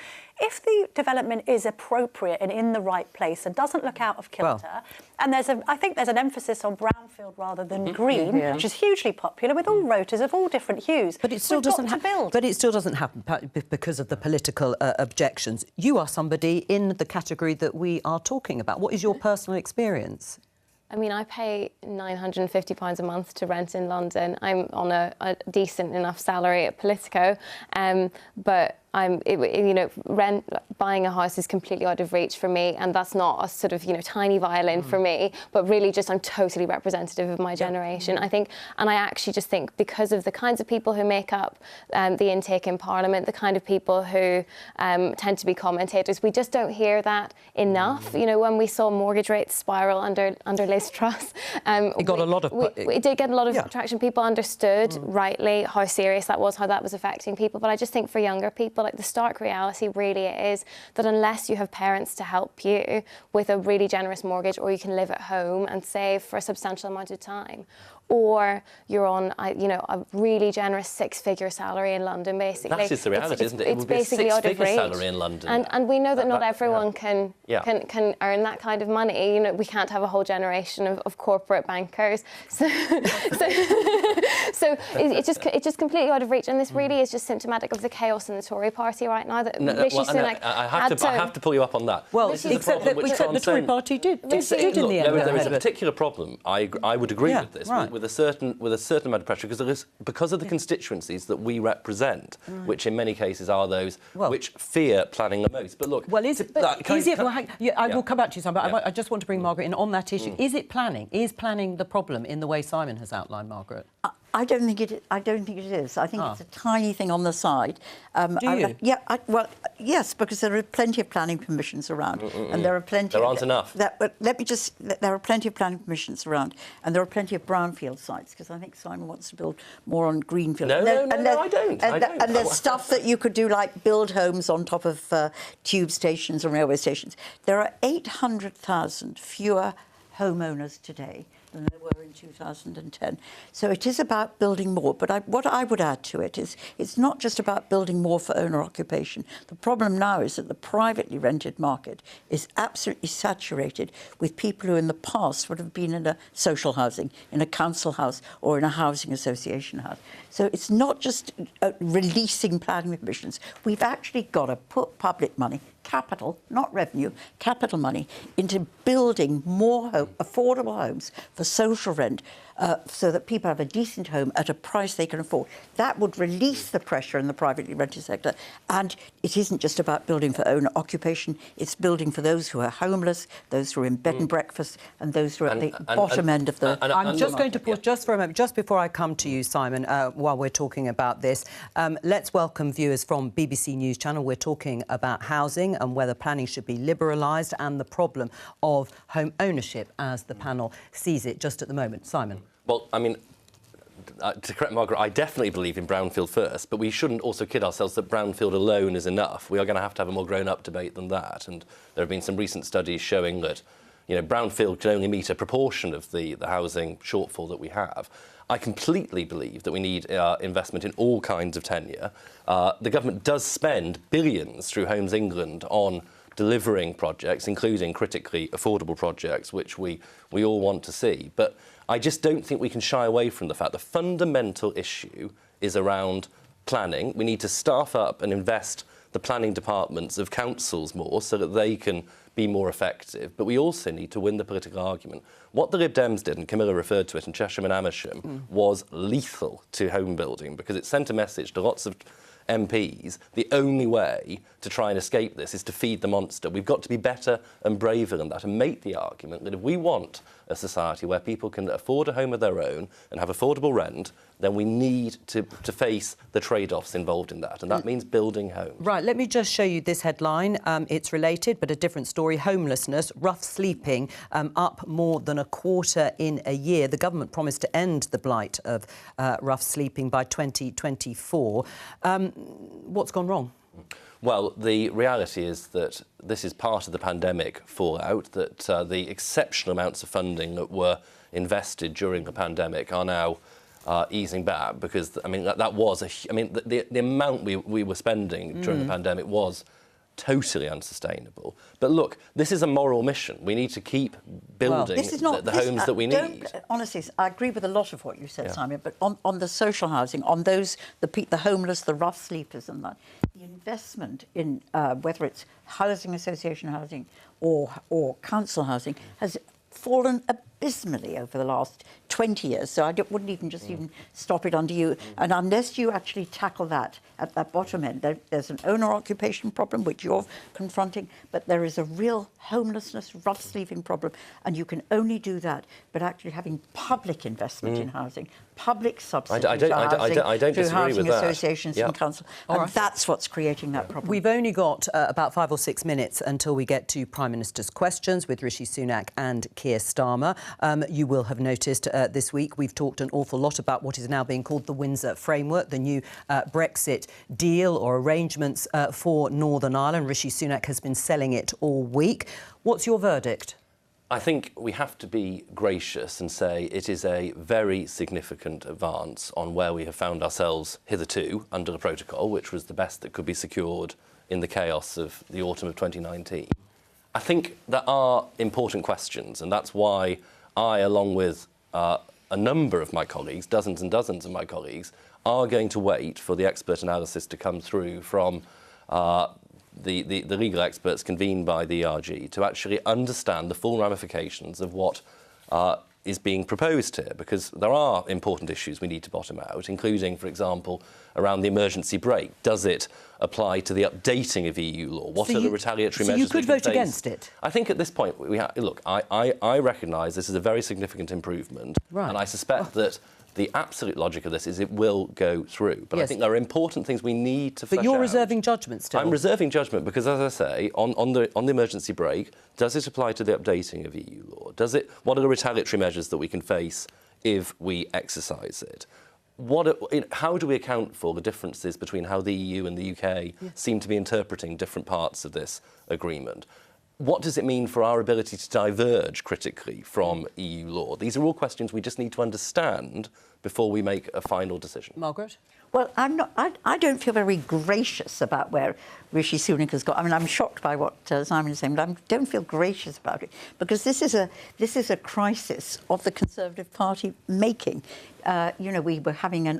If the development is appropriate and in the right place and doesn't look out of kilter, and I think there's an emphasis on brownfield rather than green, which is hugely popular with all rotors of all different hues. But it still doesn't happen. But it still doesn't happen because of the political objections. You are somebody in the category that we are talking about. What is your personal experience? I mean, I pay £950 a month to rent in London. I'm on a decent enough salary at Politico, but buying a house is completely out of reach for me, and that's not a sort of, tiny violin for me, but really just I'm totally representative of my generation. I think, and I actually just think because of the kinds of people who make up the intake in Parliament, the kind of people who tend to be commentators, we just don't hear that enough. When we saw mortgage rates spiral under Liz Truss, it got a lot of... It did get a lot of traction. People understood rightly how serious that was, how that was affecting people. But I just think for younger people, like the stark reality really is that unless you have parents to help you with a really generous mortgage, or you can live at home and save for a substantial amount of time, or you're on, a really generous six-figure salary in London, basically. That is the reality, isn't it? It's basically out of reach. Six-figure salary in London. And we know that not everyone can earn that kind of money. We can't have a whole generation of corporate bankers. So it's just completely out of reach. And this really is just symptomatic of the chaos in the Tory party right now. That Rishi Sunak I have to pull you up on that. Well, except that the Tory party did in the end. There is a particular problem. I would agree with this. Right. With a certain amount of pressure, because of the constituencies that we represent, which in many cases are those which fear planning the most. But look, I will come back to you, Simon, but I just want to bring Margaret in on that issue. Is it planning? Is planning the problem in the way Simon has outlined, Margaret? I don't think it is. I think it's a tiny thing on the side. Do you? Yes, because there are plenty of planning permissions around, and there are plenty. There aren't enough. There are plenty of planning permissions around, and there are plenty of brownfield sites. Because I think Simon wants to build more on greenfield. No, I don't. And there's stuff that you could do, like build homes on top of tube stations and railway stations. There are 800,000 fewer homeowners today than there were in 2010. So it is about building more. But what I would add to it is it's not just about building more for owner occupation. The problem now is that the privately rented market is absolutely saturated with people who in the past would have been in a social housing, in a council house or in a housing association house. So it's not just releasing planning permissions. We've actually got to put public money, capital, not revenue, capital money, into building more affordable homes for social rent, so that people have a decent home at a price they can afford. That would release the pressure in the privately rented sector. And it isn't just about building for owner occupation, it's building for those who are homeless, those who are in bed and breakfast, and those who are at the bottom end of the... I'm just going to pause just for a moment, just before I come to you, Simon, while we're talking about this. Let's welcome viewers from BBC News Channel. We're talking about housing and whether planning should be liberalised and the problem of home ownership as the panel sees it just at the moment. Simon. Well, I mean, to correct Margaret, I definitely believe in brownfield first, but we shouldn't also kid ourselves that brownfield alone is enough. We are going to have a more grown-up debate than that, and there have been some recent studies showing that, brownfield can only meet a proportion of the housing shortfall that we have. I completely believe that we need investment in all kinds of tenure. The government does spend billions through Homes England on delivering projects, including critically affordable projects, which we all want to see. But I just don't think we can shy away from the fact the fundamental issue is around planning. We need to staff up and invest the planning departments of councils more so that they can be more effective. But we also need to win the political argument. What the Lib Dems did, and Camilla referred to it in Cheshire and Amersham, was lethal to home building because it sent a message to lots of MPs. The only way to try and escape this is to feed the monster. We've got to be better and braver than that and make the argument that if we want a society where people can afford a home of their own and have affordable rent, then we need to face the trade-offs involved in that, and that means building homes. Right, let me just show you this headline. It's related, but a different story. Homelessness, rough sleeping, up more than a quarter in a year. The government promised to end the blight of rough sleeping by 2024. What's gone wrong? Well, the reality is that this is part of the pandemic fallout, that the exceptional amounts of funding that were invested during the pandemic are now easing back, because, I mean, that was the amount we were spending during the pandemic was totally unsustainable. But look, this is a moral mission. We need to keep building the homes that we need. Honestly, I agree with a lot of what you said, Simon, but on the social housing, on those, the homeless, the rough sleepers and that, the investment in whether it's housing association housing or council housing has fallen abysmally over the last 20 years, so I wouldn't even just even stop it under you. And unless you actually tackle that at that bottom end, there's an owner-occupation problem, which you're confronting, but there is a real homelessness, rough-sleeving problem, and you can only do that by actually having public investment in housing, public subsidies I don't through disagree housing with that. associations and council, and that's what's creating that problem. We've only got about 5 or 6 minutes until we get to Prime Minister's questions with Rishi Sunak and Keir Starmer. You will have noticed this week we've talked an awful lot about what is now being called the Windsor Framework, the new Brexit deal or arrangements for Northern Ireland. Rishi Sunak has been selling it all week. What's your verdict? I think we have to be gracious and say it is a very significant advance on where we have found ourselves hitherto under the protocol, which was the best that could be secured in the chaos of the autumn of 2019. I think there are important questions, and that's why I, along with a number of my colleagues, dozens and dozens of my colleagues, are going to wait for the expert analysis to come through from the legal experts convened by the ERG to actually understand the full ramifications of what is being proposed here, because there are important issues we need to bottom out, including, for example, around the emergency brake. Does it apply to the updating of EU law? What are the retaliatory measures? So you could vote against it? I think at this point, look, I recognise this is a very significant improvement, and I suspect that the absolute logic of this is it will go through. But I think there are important things we need to flesh out. But you're reserving judgment still? I'm reserving judgment because, as I say, on the emergency brake, does it apply to the updating of EU law? What are the retaliatory measures that we can face if we exercise it? How do we account for the differences between how the EU and the UK seem to be interpreting different parts of this agreement? What does it mean for our ability to diverge critically from EU law? These are all questions we just need to understand before we make a final decision. Margaret? Well, I don't feel very gracious about where Rishi Sunak has got. I mean, I'm shocked by what Simon is saying, but I don't feel gracious about it because this is a crisis of the Conservative Party making. We were having had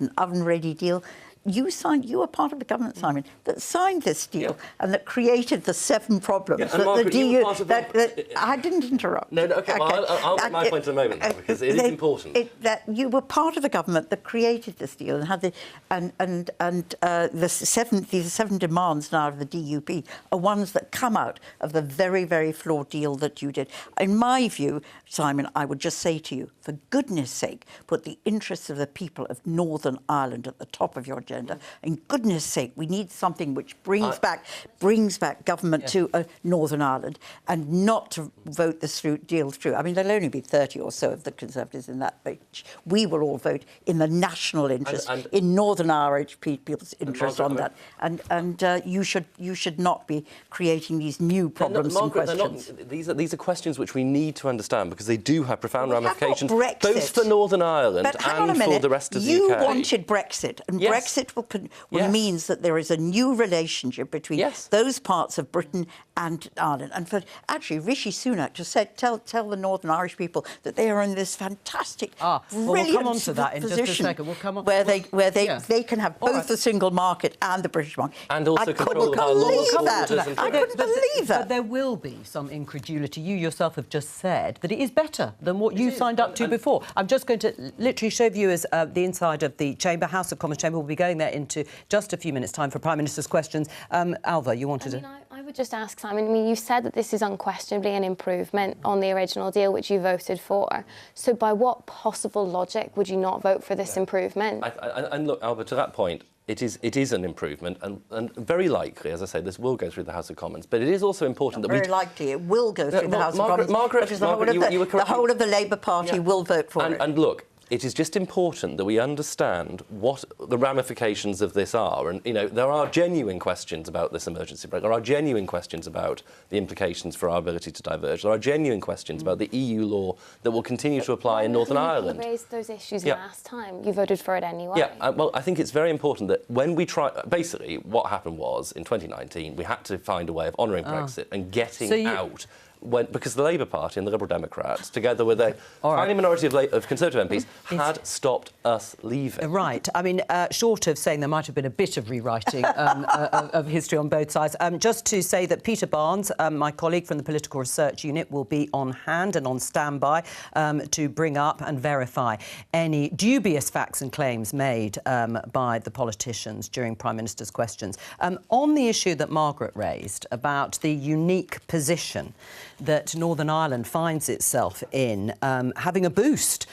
an oven-ready deal. You were part of the government, Simon, that signed this deal and that created the 7 problems. Yeah, and Margaret, I didn't interrupt. No, OK, well, I'll make my point in a moment now, because it is important. That you were part of the government that created this deal and had these 7 demands now of the DUP are ones that come out of the very, very flawed deal that you did. In my view, Simon, I would just say to you, for goodness sake, put the interests of the people of Northern Ireland at the top of your agenda. In goodness sake, we need something which brings back government to Northern Ireland, and not to vote this deal through. I mean, there'll only be 30 or so of the Conservatives in that vote. We will all vote in the national interest, in Northern Irish people's interest on that. And you should not be creating these new problems and questions. These are questions which we need to understand because they do have profound ramifications, both for Northern Ireland and for the rest of the UK. You wanted Brexit, and Brexit means that there is a new relationship between those parts of Britain and Ireland. And for actually Rishi Sunak just said, tell the Northern Irish people that they are in this fantastic, brilliant we'll come on to that in just a second. Where they can have both the single market and the British market. And also control of our laws. I couldn't believe that. But there will be some incredulity. You yourself have just said that it is better than what you signed up to before. I'm just going to literally show viewers the inside of the chamber, House of Commons chamber. We'll be going there into just a few minutes' time for Prime Minister's questions. Alva, you wanted to... I would just ask, Simon, I mean, you said that this is unquestionably an improvement on the original deal, which you voted for. So by what possible logic would you not vote for this improvement? And look, Alva, to that point, it is an improvement, and very likely, as I say, this will go through the House of Commons. But it is also important that very likely it will go through the House of Commons. Margaret, the whole of the Labour Party will vote for it. And look, it is just important that we understand what the ramifications of this are. And, there are genuine questions about this emergency brake. There are genuine questions about the implications for our ability to diverge. There are genuine questions about the EU law that will continue to apply in Northern Ireland. You raised those issues last time. You voted for it anyway. Yeah, well, I think it's very important that when we try... Basically, what happened was, in 2019, we had to find a way of honouring Brexit and getting out because the Labour Party and the Liberal Democrats, together with a tiny minority of Conservative MPs, had stopped us leaving. Right. I mean, short of saying there might have been a bit of rewriting of history on both sides, just to say that Peter Barnes, my colleague from the Political Research Unit, will be on hand and on standby to bring up and verify any dubious facts and claims made by the politicians during Prime Minister's questions. On the issue that Margaret raised about the unique position that Northern Ireland finds itself in, having a boost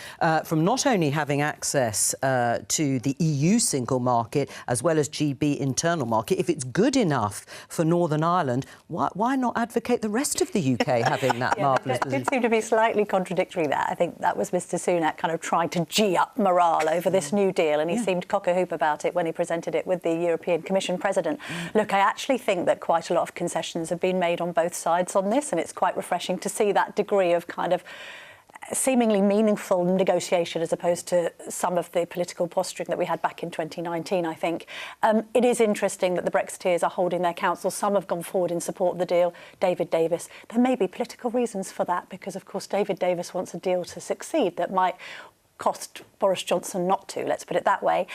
from not only having access to the EU single market as well as GB internal market. If it's good enough for Northern Ireland, why not advocate the rest of the UK having that marvellous position? It did seem to be slightly contradictory there. I think that was Mr Sunak kind of trying to gee up morale over this new deal, and he seemed cock-a-hoop about it when he presented it with the European Commission President. Look, I actually think that quite a lot of concessions have been made on both sides on this, and it's quite refreshing to see that degree of kind of seemingly meaningful negotiation as opposed to some of the political posturing that we had back in 2019, I think. It is interesting that the Brexiteers are holding their counsel. Some have gone forward in support of the deal. David Davis. There may be political reasons for that because, of course, David Davis wants a deal to succeed that might cost Boris Johnson not to, let's put it that way.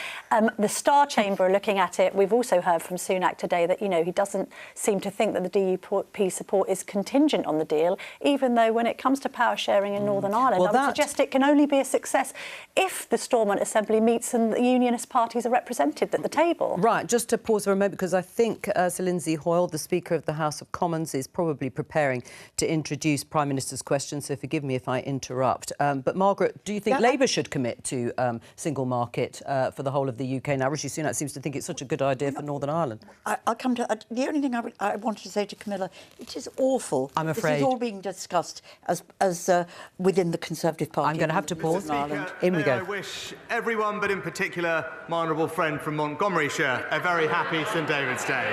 The Star Chamber are looking at it. We've also heard from Sunak today that, you know, he doesn't seem to think that the DUP support is contingent on the deal, even though when it comes to power sharing in Northern Ireland, I would suggest it can only be a success if the Stormont Assembly meets and the unionist parties are represented at the table. Right, just to pause for a moment, because I think Sir Lindsay Hoyle, the Speaker of the House of Commons, is probably preparing to introduce Prime Minister's questions, so forgive me if I interrupt. But Margaret, do you think Labour should commit to single market for the whole of the UK? Now, Rishi Sunak seems to think it's such a good idea for Northern Ireland. I'll come to... the only thing I wanted to say to Camilla, it is awful. I'm afraid. This is all being discussed as within the Conservative Party. I'm going to have to pause. In we go. I wish everyone, but in particular my honourable friend from Montgomeryshire, a very happy St David's Day.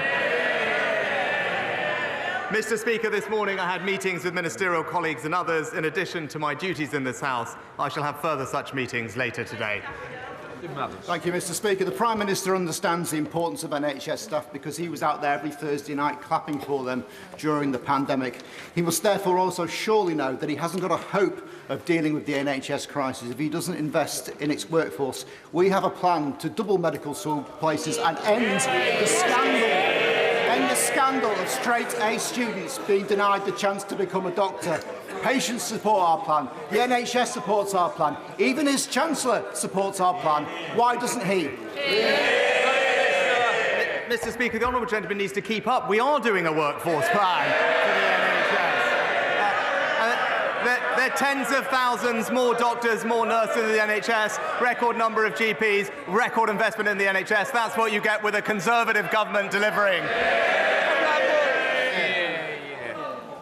Mr Speaker, this morning I had meetings with ministerial colleagues and others. In addition to my duties in this House, I shall have further such meetings later today. Thank you, Mr Speaker. The Prime Minister understands the importance of NHS staff because he was out there every Thursday night clapping for them during the pandemic. He must therefore also surely know that he hasn't got a hope of dealing with the NHS crisis if he doesn't invest in its workforce. We have a plan to double medical school places and end the scandal of straight-A students being denied the chance to become a doctor. Patients support our plan. The NHS supports our plan. Even his Chancellor supports our plan. Why doesn't he? Mr Speaker, the honourable gentleman needs to keep up. We are doing a workforce plan for the NHS. There are tens of thousands more doctors, more nurses in the NHS, record number of GPs, record investment in the NHS. That's what you get with a Conservative government delivering.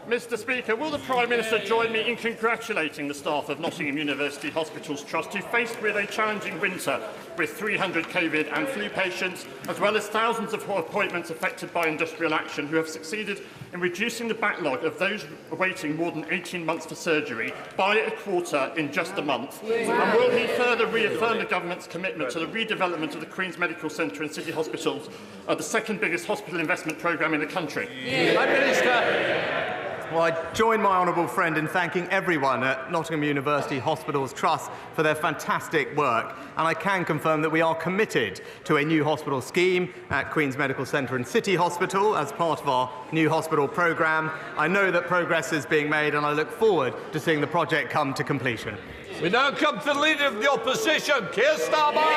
Mr Speaker, will the Prime Minister join me in congratulating the staff of Nottingham University Hospitals Trust, who, faced with a challenging winter with 300 COVID and flu patients, as well as thousands of appointments affected by industrial action, who have succeeded in reducing the backlog of those awaiting more than 18 months for surgery by a quarter in just a month? And will he further reaffirm the Government's commitment to the redevelopment of the Queen's Medical Centre and City Hospitals, the second biggest hospital investment programme in the country? Prime Minister. Well, I join my honourable friend in thanking everyone at Nottingham University Hospitals Trust for their fantastic work, and I can confirm that we are committed to a new hospital scheme at Queen's Medical Centre and City Hospital as part of our new hospital programme. I know that progress is being made, and I look forward to seeing the project come to completion. We now come to the Leader of the Opposition, Keir Starmer.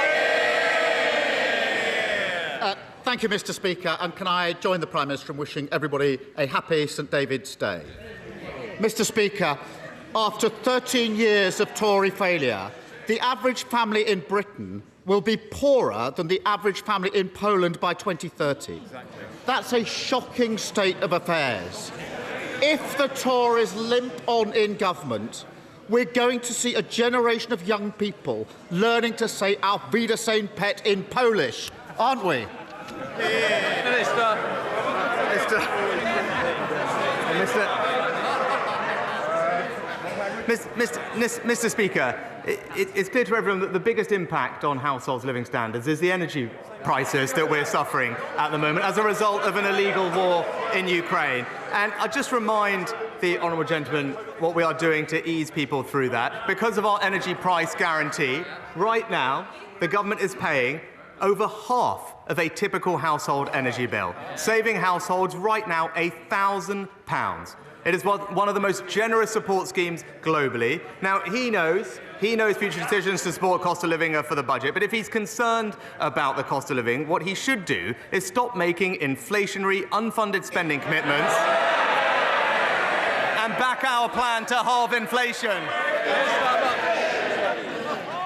Thank you, Mr Speaker, and can I join the Prime Minister in wishing everybody a happy St David's Day. Mr Speaker, after 13 years of Tory failure, the average family in Britain will be poorer than the average family in Poland by 2030. Exactly. That's a shocking state of affairs. If the Tories limp on in government, we're going to see a generation of young people learning to say Auf Wiedersehen, pet in Polish, aren't we? Mr Speaker, it's clear to everyone that the biggest impact on households' living standards is the energy prices that we're suffering at the moment as a result of an illegal war in Ukraine. And I just remind the honourable gentleman what we are doing to ease people through that. Because of our energy price guarantee, right now, the government is paying over half of a typical household energy bill, saving households right now £1,000. It is one of the most generous support schemes globally. Now, he knows future decisions to support cost of living are for the budget, but if he's concerned about the cost of living, what he should do is stop making inflationary, unfunded spending commitments and back our plan to halve inflation.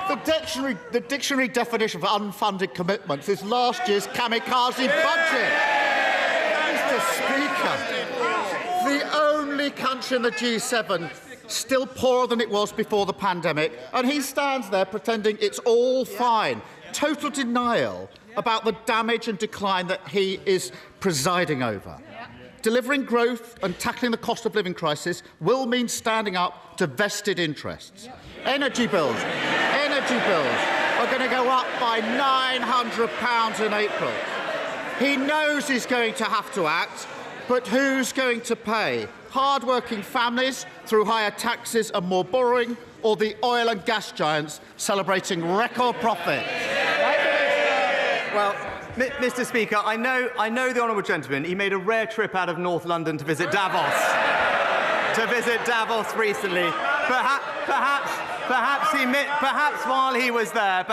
The dictionary definition for unfunded commitments is last year's kamikaze budget. Mr. Speaker, the only country in the G7 still poorer than it was before the pandemic, and he stands there pretending it's all fine. Total denial about the damage and decline that he is presiding over. Delivering growth and tackling the cost of living crisis will mean standing up to vested interests. Energy bills are going to go up by £900 in April. He knows he's going to have to act, but who's going to pay? Hard-working families through higher taxes and more borrowing, or the oil and gas giants celebrating record profits? Well, Mr. Speaker, I know the honourable gentleman. He made a rare trip out of North London to visit Davos. Recently. Perhaps while he was there,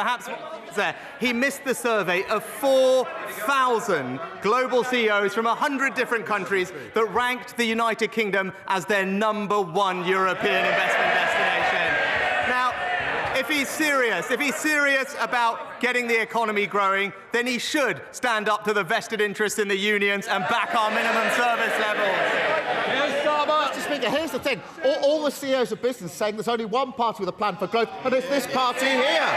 he missed the survey of 4,000 global CEOs from 100 different countries that ranked the United Kingdom as their #1 European investment destination. Now, if he's serious about getting the economy growing, then he should stand up to the vested interests in the unions and back our minimum service levels. Mr. Speaker, here's the thing. All the CEOs of business saying there's only one party with a plan for growth, and it's this party here.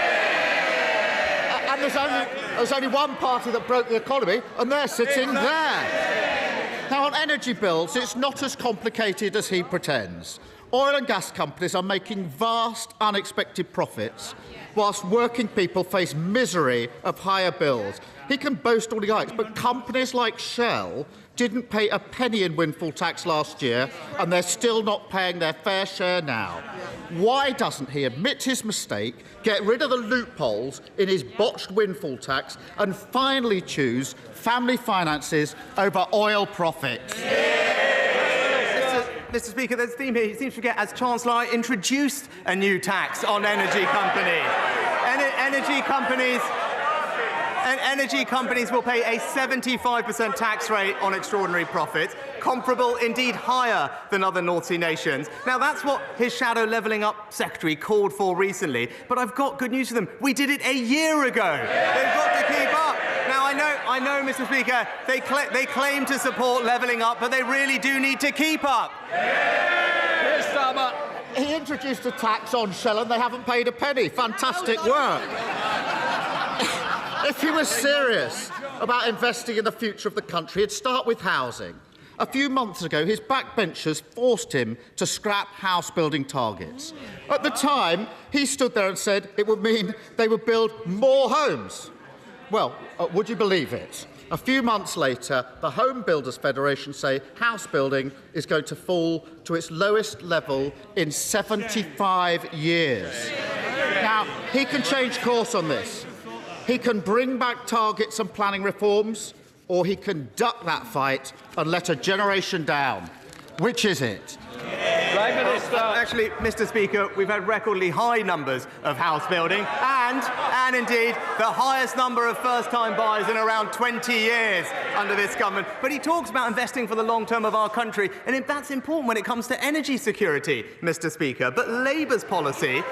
And there's only one party that broke the economy, and they're sitting there. Now, on energy bills, it's not as complicated as he pretends. Oil and gas companies are making vast, unexpected profits, whilst working people face misery of higher bills. He can boast all he likes, but companies like Shell didn't pay a penny in windfall tax last year, and they're still not paying their fair share now. Why doesn't he admit his mistake, get rid of the loopholes in his botched windfall tax, and finally choose family finances over oil profits? Mr. Speaker, there's a theme here. He seems to forget, as Chancellor, I introduced a new tax on energy companies. Energy companies will pay a 75% tax rate on extraordinary profits, comparable, indeed higher than other North Sea nations. Now, that's what his shadow levelling up secretary called for recently. But I've got good news for them. We did it a year ago. They've got to keep up. Now, I know, Mr. Speaker, they claim to support levelling up, but they really do need to keep up. Keir Starmer. He introduced a tax on Shell and they haven't paid a penny. Fantastic work. If he was serious about investing in the future of the country, he'd start with housing. A few months ago, his backbenchers forced him to scrap house-building targets. At the time, he stood there and said it would mean they would build more homes. Well, would you believe it? A few months later, the Home Builders Federation say house building is going to fall to its lowest level in 75 years. Now, he can change course on this. He can bring back targets and planning reforms, or he can duck that fight and let a generation down. Which is it? Prime Minister. Actually, Mr. Speaker, we've had recordly high numbers of house building and indeed the highest number of first-time buyers in around 20 years under this government. But he talks about investing for the long term of our country, and that's important when it comes to energy security, Mr. Speaker. But Labour's policy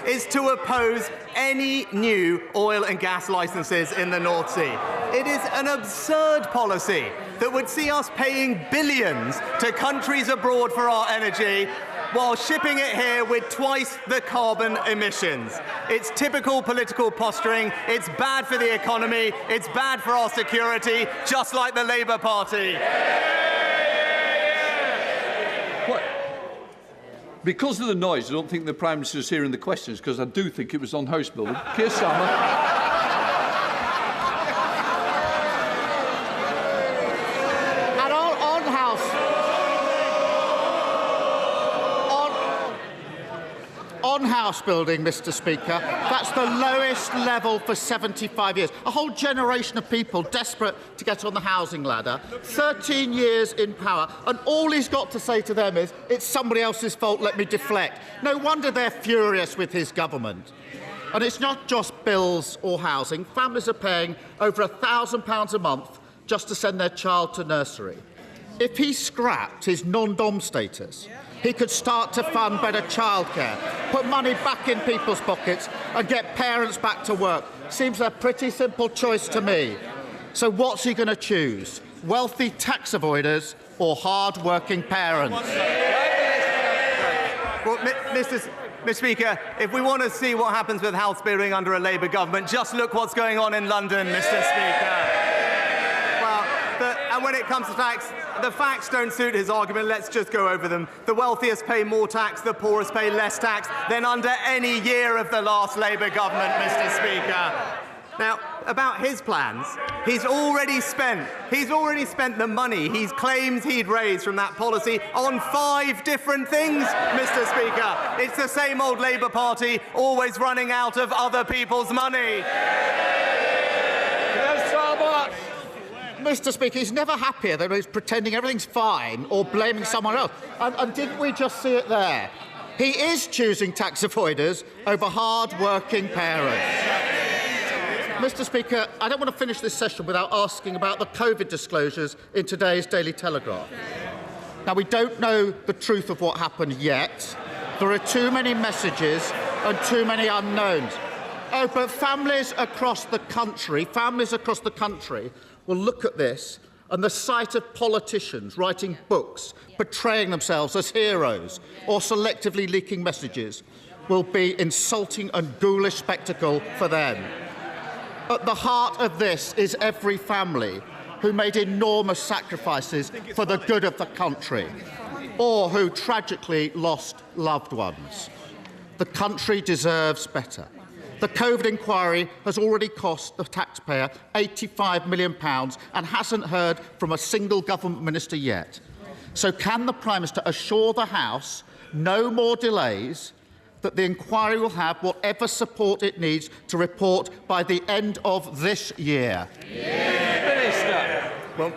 is to oppose any new oil and gas licences in the North Sea. It is an absurd policy that would see us paying billions to countries abroad for our energy while shipping it here with twice the carbon emissions. It's typical political posturing. It's bad for the economy. It's bad for our security, just like the Labour Party. What? Because of the noise, I don't think the Prime Minister is hearing the questions, because I do think it was on house building. Keir Starmer. house building, Mr. Speaker. That's the lowest level for 75 years. A whole generation of people desperate to get on the housing ladder. 13 years in power, and all he's got to say to them is, it's somebody else's fault, let me deflect. No wonder they're furious with his government. And it's not just bills or housing. Families are paying over £1,000 a month just to send their child to nursery. If he scrapped his non-dom status, he could start to fund better childcare, put money back in people's pockets and get parents back to work. Seems a pretty simple choice to me. So what's he going to choose? Wealthy tax avoiders or hard-working parents? Well, Mr. Speaker, if we want to see what happens with house building under a Labour government, just look what's going on in London, Mr. Speaker. And when it comes to tax, the facts don't suit his argument. Let's just go over them. The wealthiest pay more tax, the poorest pay less tax than under any year of the last Labour government, Mr. Speaker. Now, about his plans, he's already spent the money he claims he'd raised from that policy on 5 different things, Mr. Speaker. It's the same old Labour Party, always running out of other people's money. Mr. Speaker, he's never happier than he's pretending everything's fine or blaming someone else. And didn't we just see it there? He is choosing tax avoiders over hard-working parents. Mr. Speaker, I don't want to finish this session without asking about the COVID disclosures in today's Daily Telegraph. Now, we don't know the truth of what happened yet. There are too many messages and too many unknowns. Oh, but families across the country will look at this, and the sight of politicians writing books, portraying themselves as heroes, or selectively leaking messages will be insulting and ghoulish spectacle for them. At the heart of this is every family who made enormous sacrifices for the good of the country, or who tragically lost loved ones. The country deserves better. The COVID inquiry has already cost the taxpayer £85 million and hasn't heard from a single government minister yet. So can the Prime Minister assure the House no more delays, that the inquiry will have whatever support it needs to report by the end of this year? Minister. Well,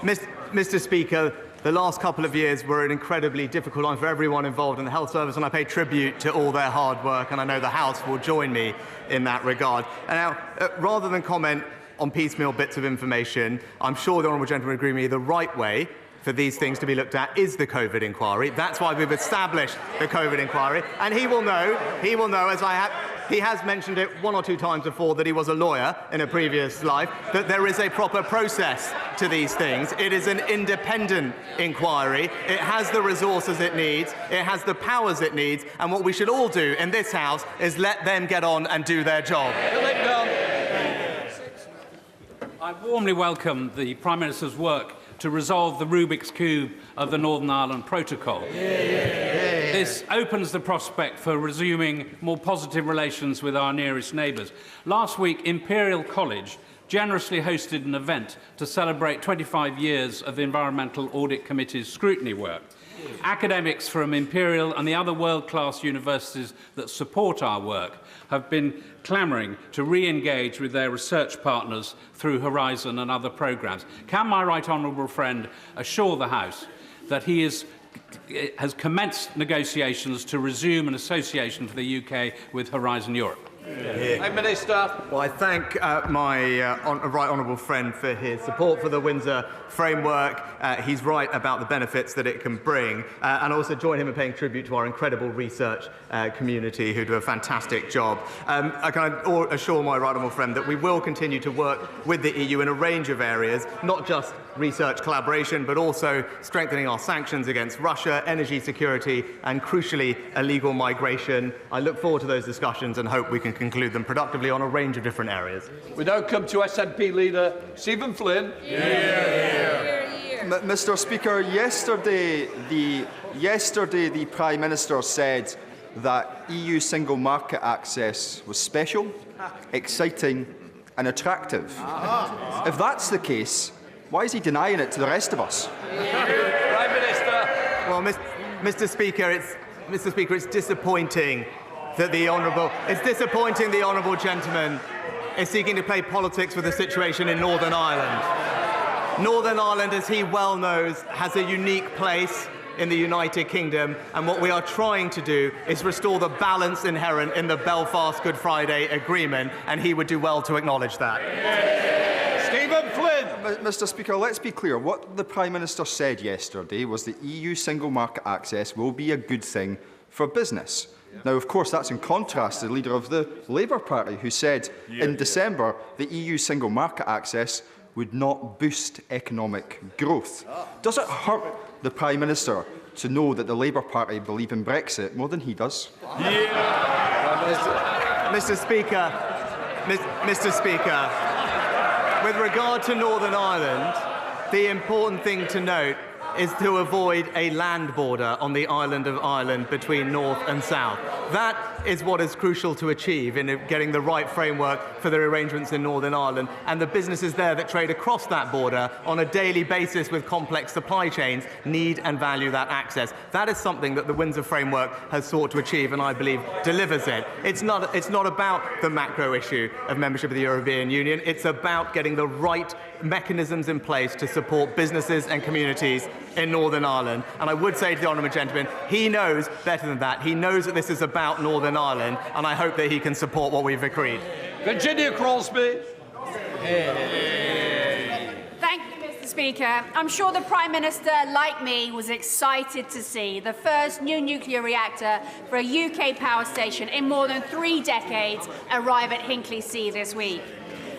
Mr. Speaker, the last couple of years were an incredibly difficult time for everyone involved in the health service, and I pay tribute to all their hard work, and I know the House will join me in that regard. And now, rather than comment on piecemeal bits of information, I'm sure the honourable gentleman will agree with me the right way for these things to be looked at is the COVID inquiry. That's why we've established the COVID inquiry, and he will know, as he has mentioned it 1 or 2 times before, that he was a lawyer in a previous life, that there is a proper process to these things. It is an independent inquiry. It has the resources it needs. It has the powers it needs. And what we should all do in this House is let them get on and do their job. I warmly welcome the Prime Minister's work to resolve the Rubik's Cube of the Northern Ireland Protocol. This opens the prospect for resuming more positive relations with our nearest neighbours. Last week, Imperial College generously hosted an event to celebrate 25 years of the Environmental Audit Committee's scrutiny work. Academics from Imperial and the other world-class universities that support our work have been clamouring to re-engage with their research partners through Horizon and other programmes. Can my right honourable friend assure the House that he has commenced negotiations to resume an association for the UK with Horizon Europe? Minister. Well, I thank my right honourable friend for his support for the Windsor framework. He's right about the benefits that it can bring, and also join him in paying tribute to our incredible research community who do a fantastic job. I can assure my right honourable friend that we will continue to work with the EU in a range of areas, not just research collaboration, but also strengthening our sanctions against Russia, energy security, and crucially, illegal migration. I look forward to those discussions and hope we can conclude them productively on a range of different areas. We now come to SNP leader Stephen Flynn. Mr. Speaker, yesterday the Prime Minister said that EU single market access was special, exciting and attractive. If that's the case, why is he denying it to the rest of us? Prime Minister. Well, Mr. Speaker, it's disappointing that it's disappointing the honourable gentleman is seeking to play politics with the situation in Northern Ireland. Northern Ireland, as he well knows, has a unique place in the United Kingdom, and what we are trying to do is restore the balance inherent in the Belfast Good Friday Agreement, and he would do well to acknowledge that. Stephen Flynn! Mr Speaker, let's be clear. What the Prime Minister said yesterday was that EU single market access will be a good thing for business. Now, of course, that's in contrast to the leader of the Labour Party, who said in December that EU single market access would not boost economic growth. Does it hurt the Prime Minister to know that the Labour Party believe in Brexit more than he does? Mr Speaker, with regard to Northern Ireland, the important thing to note is to avoid a land border on the island of Ireland between North and South. That is what is crucial to achieve in getting the right framework for the arrangements in Northern Ireland, and the businesses there that trade across that border on a daily basis with complex supply chains need and value that access. That is something that the Windsor Framework has sought to achieve, and I believe delivers it. It's not about the macro issue of membership of the European Union. It's about getting the right mechanisms in place to support businesses and communities in Northern Ireland. And I would say to the honourable gentleman, he knows better than that. He knows that this is about Northern Ireland, and I hope that he can support what we've agreed. Virginia Crosby. Thank you, Mr Speaker. I'm sure the Prime Minister, like me, was excited to see the first new nuclear reactor for a UK power station in more than 3 decades arrive at Hinkley-C this week.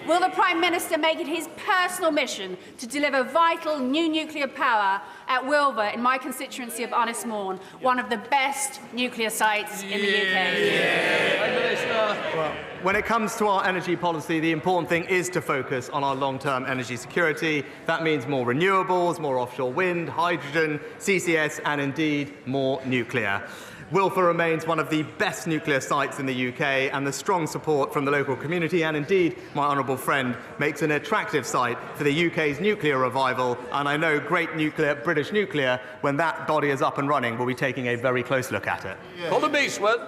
Will the Prime Minister make it his personal mission to deliver vital new nuclear power at Wilver in my constituency of Unismorn, one of the best nuclear sites in the UK? Well, when it comes to our energy policy, the important thing is to focus on our long-term energy security. That means more renewables, more offshore wind, hydrogen, CCS, and indeed more nuclear. Wilfer remains one of the best nuclear sites in the UK, and the strong support from the local community and indeed my honourable friend makes an attractive site for the UK's nuclear revival, and I know great nuclear, British nuclear, when that body is up and running, will be taking a very close look at it. Colin Eastwood.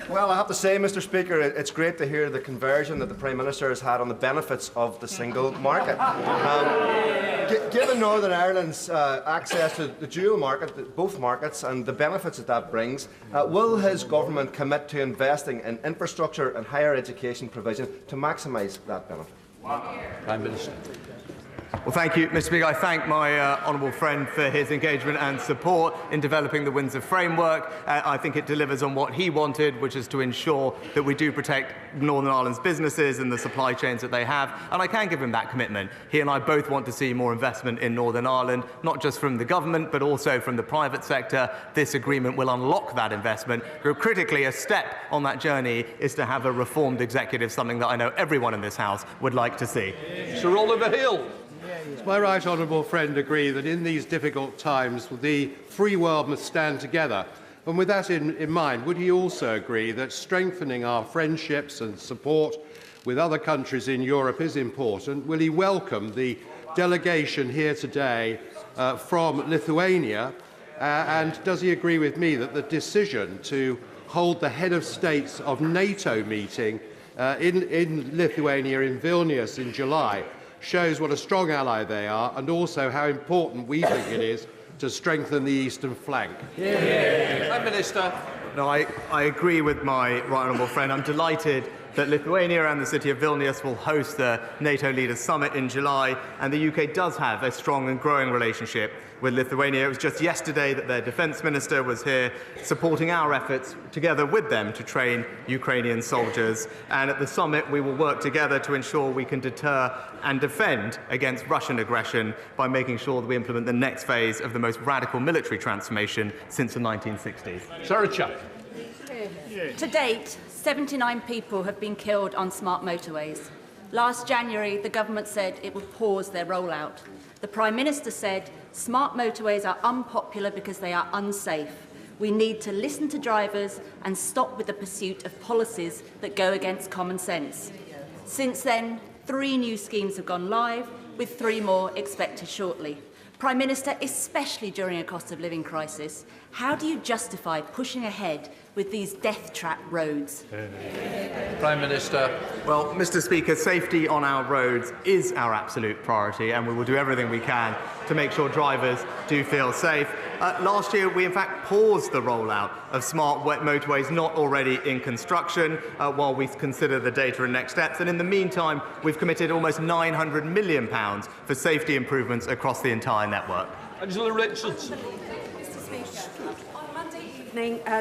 Well, I have to say, Mr Speaker, it's great to hear the conversion that the Prime Minister has had on the benefits of the single market. Given Northern Ireland's access to the dual market, both markets, and the benefits that brings, will his government commit to investing in infrastructure and higher education provision to maximise that benefit? Prime Minister. Well, thank you, Mr Speaker. I thank my honourable friend for his engagement and support in developing the Windsor Framework. I think it delivers on what he wanted, which is to ensure that we do protect Northern Ireland's businesses and the supply chains that they have, and I can give him that commitment. He and I both want to see more investment in Northern Ireland, not just from the government, but also from the private sector. This agreement will unlock that investment. But critically, a step on that journey is to have a reformed executive, something that I know everyone in this House would like to see. Sir Oliver Hill. Does my right honourable friend agree that in these difficult times the free world must stand together? And with that in mind, would he also agree that strengthening our friendships and support with other countries in Europe is important? Will he welcome the delegation here today from Lithuania? And does he agree with me that the decision to hold the head of states of NATO meeting in Lithuania, in Vilnius in July, shows what a strong ally they are, and also how important we think it is to strengthen the eastern flank? Prime Minister. No, I agree with my right honourable friend. I'm delighted that Lithuania and the city of Vilnius will host the NATO Leaders Summit in July, and the UK does have a strong and growing relationship with Lithuania. It was just yesterday that their defence minister was here supporting our efforts together with them to train Ukrainian soldiers, and at the summit we will work together to ensure we can deter and defend against Russian aggression by making sure that we implement the next phase of the most radical military transformation since the 1960s. Sarah Chuck. To date, 79 people have been killed on smart motorways. Last January, the government said it would pause their rollout. The Prime Minister said smart motorways are unpopular because they are unsafe. We need to listen to drivers and stop with the pursuit of policies that go against common sense. Since then, 3 new schemes have gone live, with 3 more expected shortly. Prime Minister, especially during a cost of living crisis, how do you justify pushing ahead with these death trap roads? Prime Minister. Well, Mr. Speaker, safety on our roads is our absolute priority, and we will do everything we can to make sure drivers do feel safe. Last year, we in fact paused the rollout of smart motorways not already in construction while we consider the data and next steps. And in the meantime, we've committed almost £900 million for safety improvements across the entire network. Angela Richardson.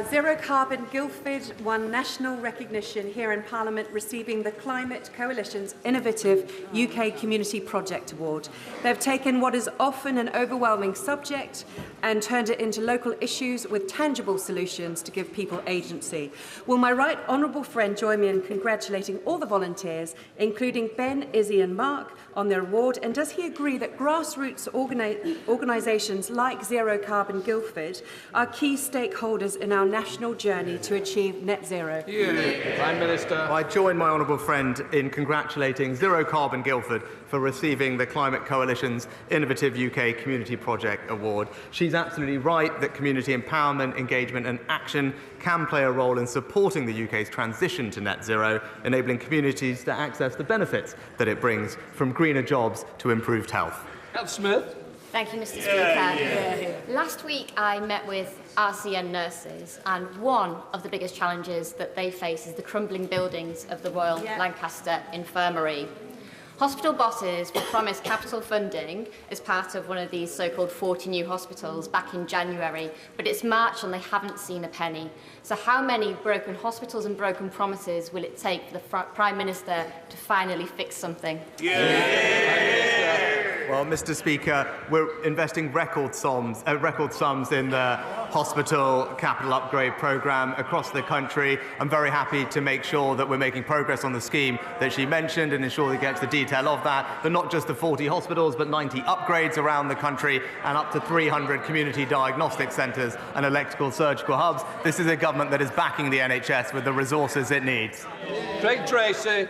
Zero Carbon Guildford won national recognition here in Parliament, receiving the Climate Coalition's Innovative UK Community Project Award. They've taken what is often an overwhelming subject and turned it into local issues with tangible solutions to give people agency. Will my right honourable friend join me in congratulating all the volunteers, including Ben, Izzy and Mark, on their award? And does he agree that grassroots organisations like Zero Carbon Guildford are key stakeholders in our national journey to achieve net zero? Prime Minister. I join my honourable friend in congratulating Zero Carbon Guildford for receiving the Climate Coalition's Innovative UK Community Project Award. She's absolutely right that community empowerment, engagement and action can play a role in supporting the UK's transition to net zero, enabling communities to access the benefits that it brings, from greener jobs to improved health. Cal Smith. Thank you, Mr. Speaker. Last week, I met with RCN nurses, and one of the biggest challenges that they face is the crumbling buildings of the Royal Lancaster Infirmary. Hospital bosses were promised capital funding as part of one of these so-called 40 new hospitals back in January, but it's March and they haven't seen a penny. So how many broken hospitals and broken promises will it take for the Prime Minister to finally fix something? Well, Mr. Speaker, we're investing record sums in the hospital capital upgrade programme across the country. I'm very happy to make sure that we're making progress on the scheme that she mentioned and ensure that gets the detail of that. But not just the 40 hospitals, but 90 upgrades around the country and up to 300 community diagnostic centres and electrical surgical hubs. This is a government that is backing the NHS with the resources it needs. Craig Tracy.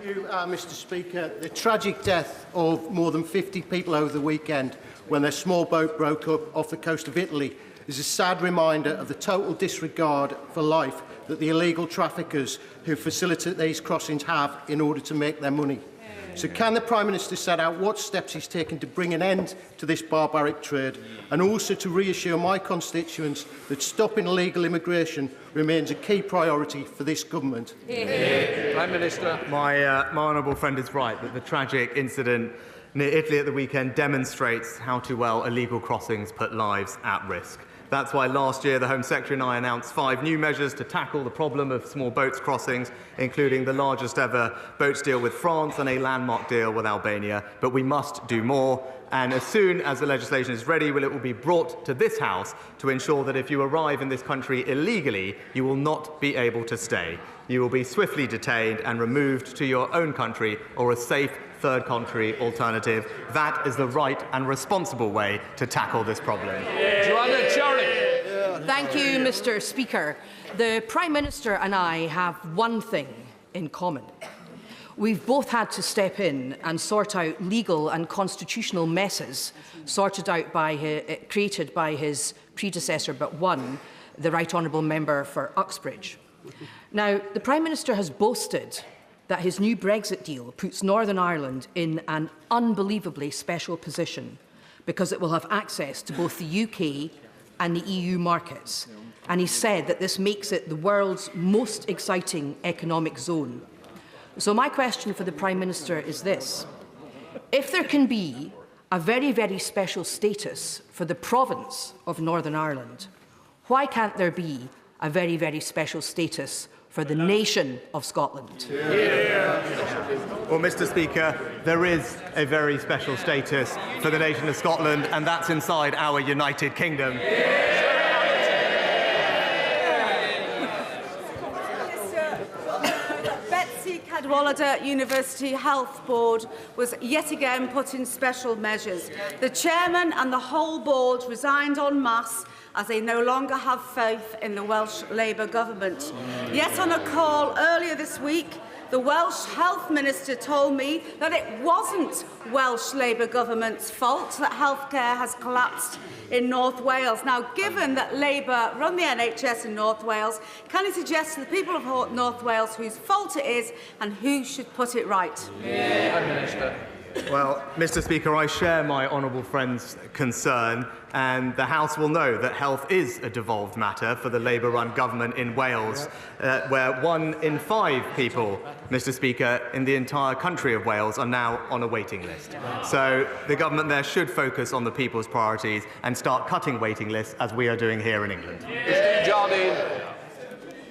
Mr. Speaker, the tragic death of more than 50 people over the weekend when their small boat broke up off the coast of Italy is a sad reminder of the total disregard for life that the illegal traffickers who facilitate these crossings have in order to make their money. So can the Prime Minister set out what steps he's taken to bring an end to this barbaric trade, and also to reassure my constituents that stopping illegal immigration remains a key priority for this government? Prime Minister. My honourable friend is right that the tragic incident near Italy at the weekend demonstrates how too well illegal crossings put lives at risk. That's why last year the Home Secretary and I announced 5 new measures to tackle the problem of small boats crossings, including the largest ever boats deal with France and a landmark deal with Albania. But we must do more. And as soon as the legislation is ready, it will be brought to this House to ensure that if you arrive in this country illegally, you will not be able to stay. You will be swiftly detained and removed to your own country or a safe third country alternative. That is the right and responsible way to tackle this problem. Joanna Cherry. Thank you, Mr. Speaker. The Prime Minister and I have one thing in common. We've both had to step in and sort out legal and constitutional messes created by his predecessor but one, the Right Honourable Member for Uxbridge. Now, the Prime Minister has boasted that his new Brexit deal puts Northern Ireland in an unbelievably special position because it will have access to both the UK and the EU markets. And he said that this makes it the world's most exciting economic zone. So my question for the Prime Minister is this. If there can be a very, very special status for the province of Northern Ireland, why can't there be a very, very special status for the nation of Scotland? Well, Mr. Speaker, there is a very special status for the nation of Scotland, and that's inside our United Kingdom. Cadwallader University Health Board was yet again put in special measures. The chairman and the whole board resigned en masse as they no longer have faith in the Welsh Labour government. Yet on a call earlier this week, The Welsh Health Minister told me that it wasn't Welsh Labour government's fault that healthcare has collapsed in North Wales. Now, given that Labour run the NHS in North Wales, can you suggest to the people of North Wales whose fault it is and who should put it right? Prime Minister. Well, Mr. Speaker, I share my honourable friend's concern, and the House will know that health is a devolved matter for the Labour-run government in Wales, where 1 in 5 people, Mr. Speaker, in the entire country of Wales are now on a waiting list. So the government there should focus on the people's priorities and start cutting waiting lists, as we are doing here in England.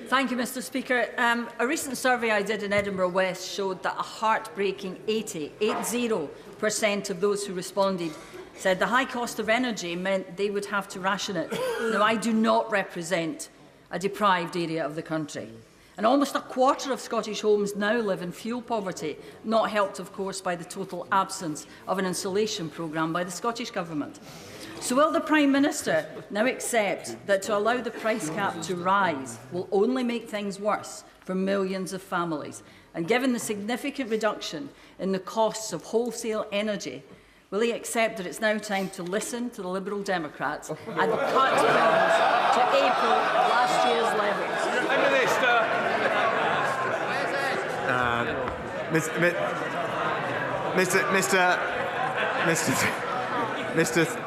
Thank you, Mr. Speaker. A recent survey I did in Edinburgh West showed that a heartbreaking 80% of those who responded said the high cost of energy meant they would have to ration it. Now, I do not represent a deprived area of the country. And almost a quarter of Scottish homes now live in fuel poverty, not helped, of course, by the total absence of an insulation programme by the Scottish Government. So will the Prime Minister now accept that to allow the price cap to rise will only make things worse for millions of families? And given the significant reduction in the costs of wholesale energy, will he accept that it's now time to listen to the Liberal Democrats and cut bills to April last year's levels?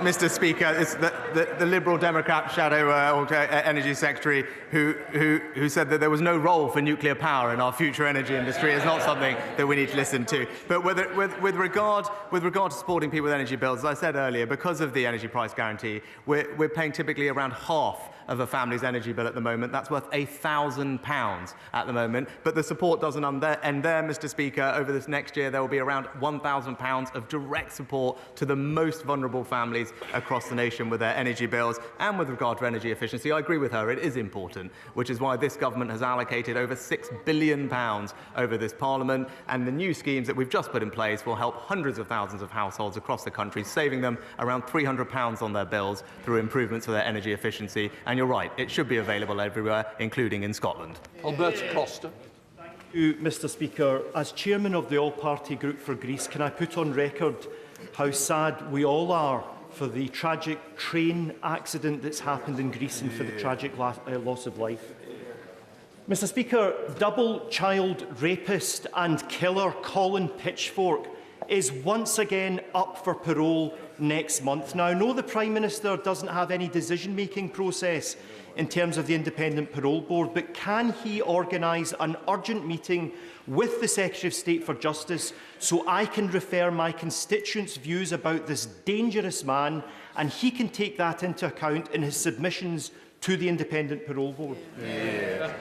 Mr. Speaker, it's the Liberal Democrat shadow energy secretary who said that there was no role for nuclear power in our future energy industry is not something that we need to listen to. But with regard to supporting people with energy bills, as I said earlier, because of the energy price guarantee, we're paying typically around half of a family's energy bill at the moment. That's worth £1,000 at the moment. But the support doesn't end there, Mr. Speaker. Over this next year, there will be around £1,000 of direct support to the most vulnerable families across the nation with their energy bills. And with regard to energy efficiency, I agree with her, it is important, which is why this government has allocated over £6 billion over this Parliament. And the new schemes that we've just put in place will help hundreds of thousands of households across the country, saving them around £300 on their bills through improvements to their energy efficiency. And you're right, it should be available everywhere, including in Scotland. Alberta Costa. Thank you, Mr. Speaker. As chairman of the All-Party Group for Greece, can I put on record how sad we all are for the tragic train accident that's happened in Greece and for the tragic loss of life? Mr. Speaker, double child rapist and killer Colin Pitchfork is once again up for parole next month. Now, I know the Prime Minister doesn't have any decision-making process in terms of the Independent Parole Board, but can he organise an urgent meeting with the Secretary of State for Justice so I can refer my constituents' views about this dangerous man and he can take that into account in his submissions to the Independent Parole Board? Yeah.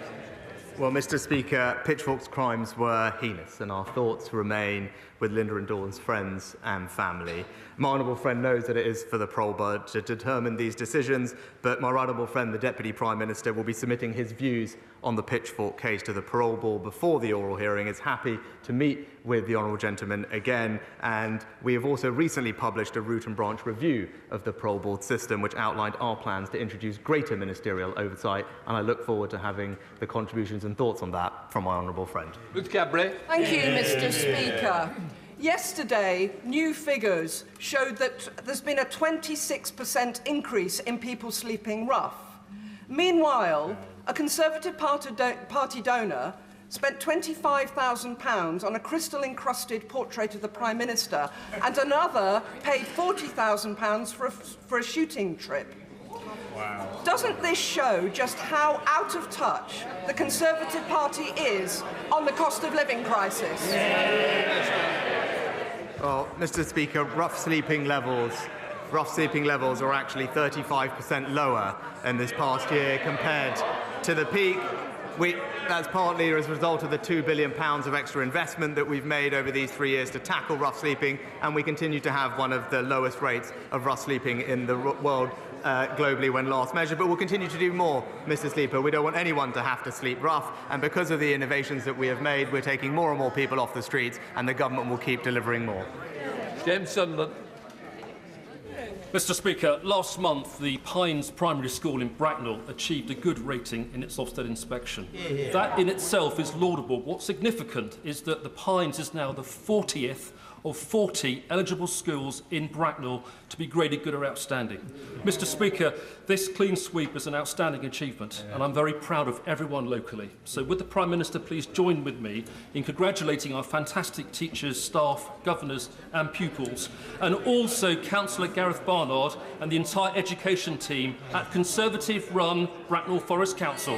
Well, Mr. Speaker, Pitchfork's crimes were heinous, and our thoughts remain with Linda and Dawn's friends and family. My honourable friend knows that it is for the Parole Board to determine these decisions, but my honourable friend, the Deputy Prime Minister, will be submitting his views on the Pitchfork case to the Parole Board before the oral hearing. Is happy to meet with the honourable gentleman again, and we have also recently published a root and branch review of the Parole Board system, which outlined our plans to introduce greater ministerial oversight, and I look forward to having the contributions and thoughts on that from my honourable friend. Ruth Cabret. Thank you, Mr. Speaker. Yesterday, new figures showed that there's been a 26% increase in people sleeping rough. Meanwhile, a Conservative Party donor spent £25,000 on a crystal-encrusted portrait of the Prime Minister, and another paid £40,000 for a shooting trip. Wow. Doesn't this show just how out of touch the Conservative Party is on the cost of living crisis? Well, Mr. Speaker, rough sleeping levels are actually 35% lower in this past year compared to the peak. That's partly as a result of the £2 billion of extra investment that we've made over these 3 years to tackle rough sleeping, and we continue to have one of the lowest rates of rough sleeping in the world globally when last measured. But we'll continue to do more, Mr. Speaker. We don't want anyone to have to sleep rough, and because of the innovations that we have made, we're taking more and more people off the streets, and the government will keep delivering more. James Sunderland. Mr Speaker, last month the Pines Primary School in Bracknell achieved a good rating in its Ofsted inspection. That in itself is laudable. What's significant is that the Pines is now the 40th of 40 eligible schools in Bracknell to be graded good or outstanding. Mr Speaker, this clean sweep is an outstanding achievement and I'm very proud of everyone locally. So would the Prime Minister please join with me in congratulating our fantastic teachers, staff, governors and pupils, and also Councillor Gareth Barnard and the entire education team at Conservative-run Bracknell Forest Council.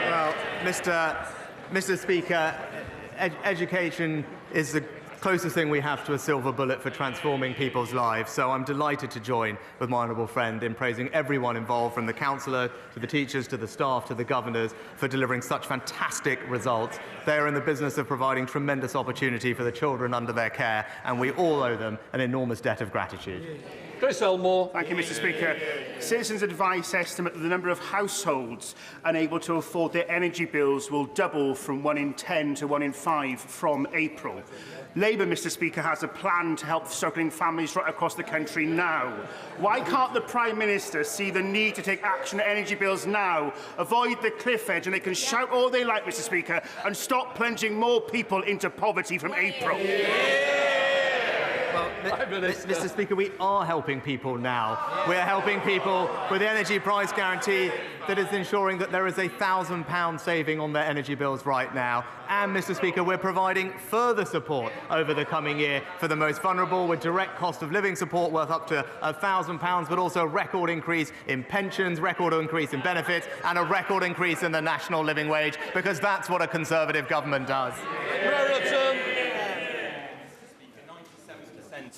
Well, Mr Speaker, education is the closest thing we have to a silver bullet for transforming people's lives, so I'm delighted to join with my honourable friend in praising everyone involved, from the councillor to the teachers to the staff to the governors, for delivering such fantastic results. They are in the business of providing tremendous opportunity for the children under their care, and we all owe them an enormous debt of gratitude. Chris Elmore. Thank you, Mr Speaker. Citizens Advice estimate that the number of households unable to afford their energy bills will double from 1 in 10 to 1 in 5 from April. Labour, Mr Speaker, has a plan to help struggling families right across the country now. Why can't the Prime Minister see the need to take action on energy bills now, avoid the cliff edge, and they can shout all they like, Mr Speaker, and stop plunging more people into poverty from April? Well, Mr Speaker, we are helping people now. We are helping people with the energy price guarantee that is ensuring that there is a £1,000 saving on their energy bills right now. And, Mr Speaker, we're providing further support over the coming year for the most vulnerable, with direct cost of living support worth up to £1,000, but also a record increase in pensions, record increase in benefits, and a record increase in the national living wage, because that's what a Conservative government does.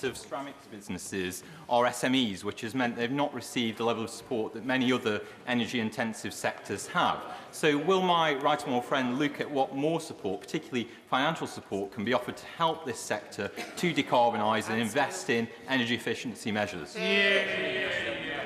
Of ceramics businesses are SMEs, which has meant they've not received the level of support that many other energy-intensive sectors have. So will my right honourable friend look at what more support, particularly financial support, can be offered to help this sector to decarbonise and invest in energy efficiency measures?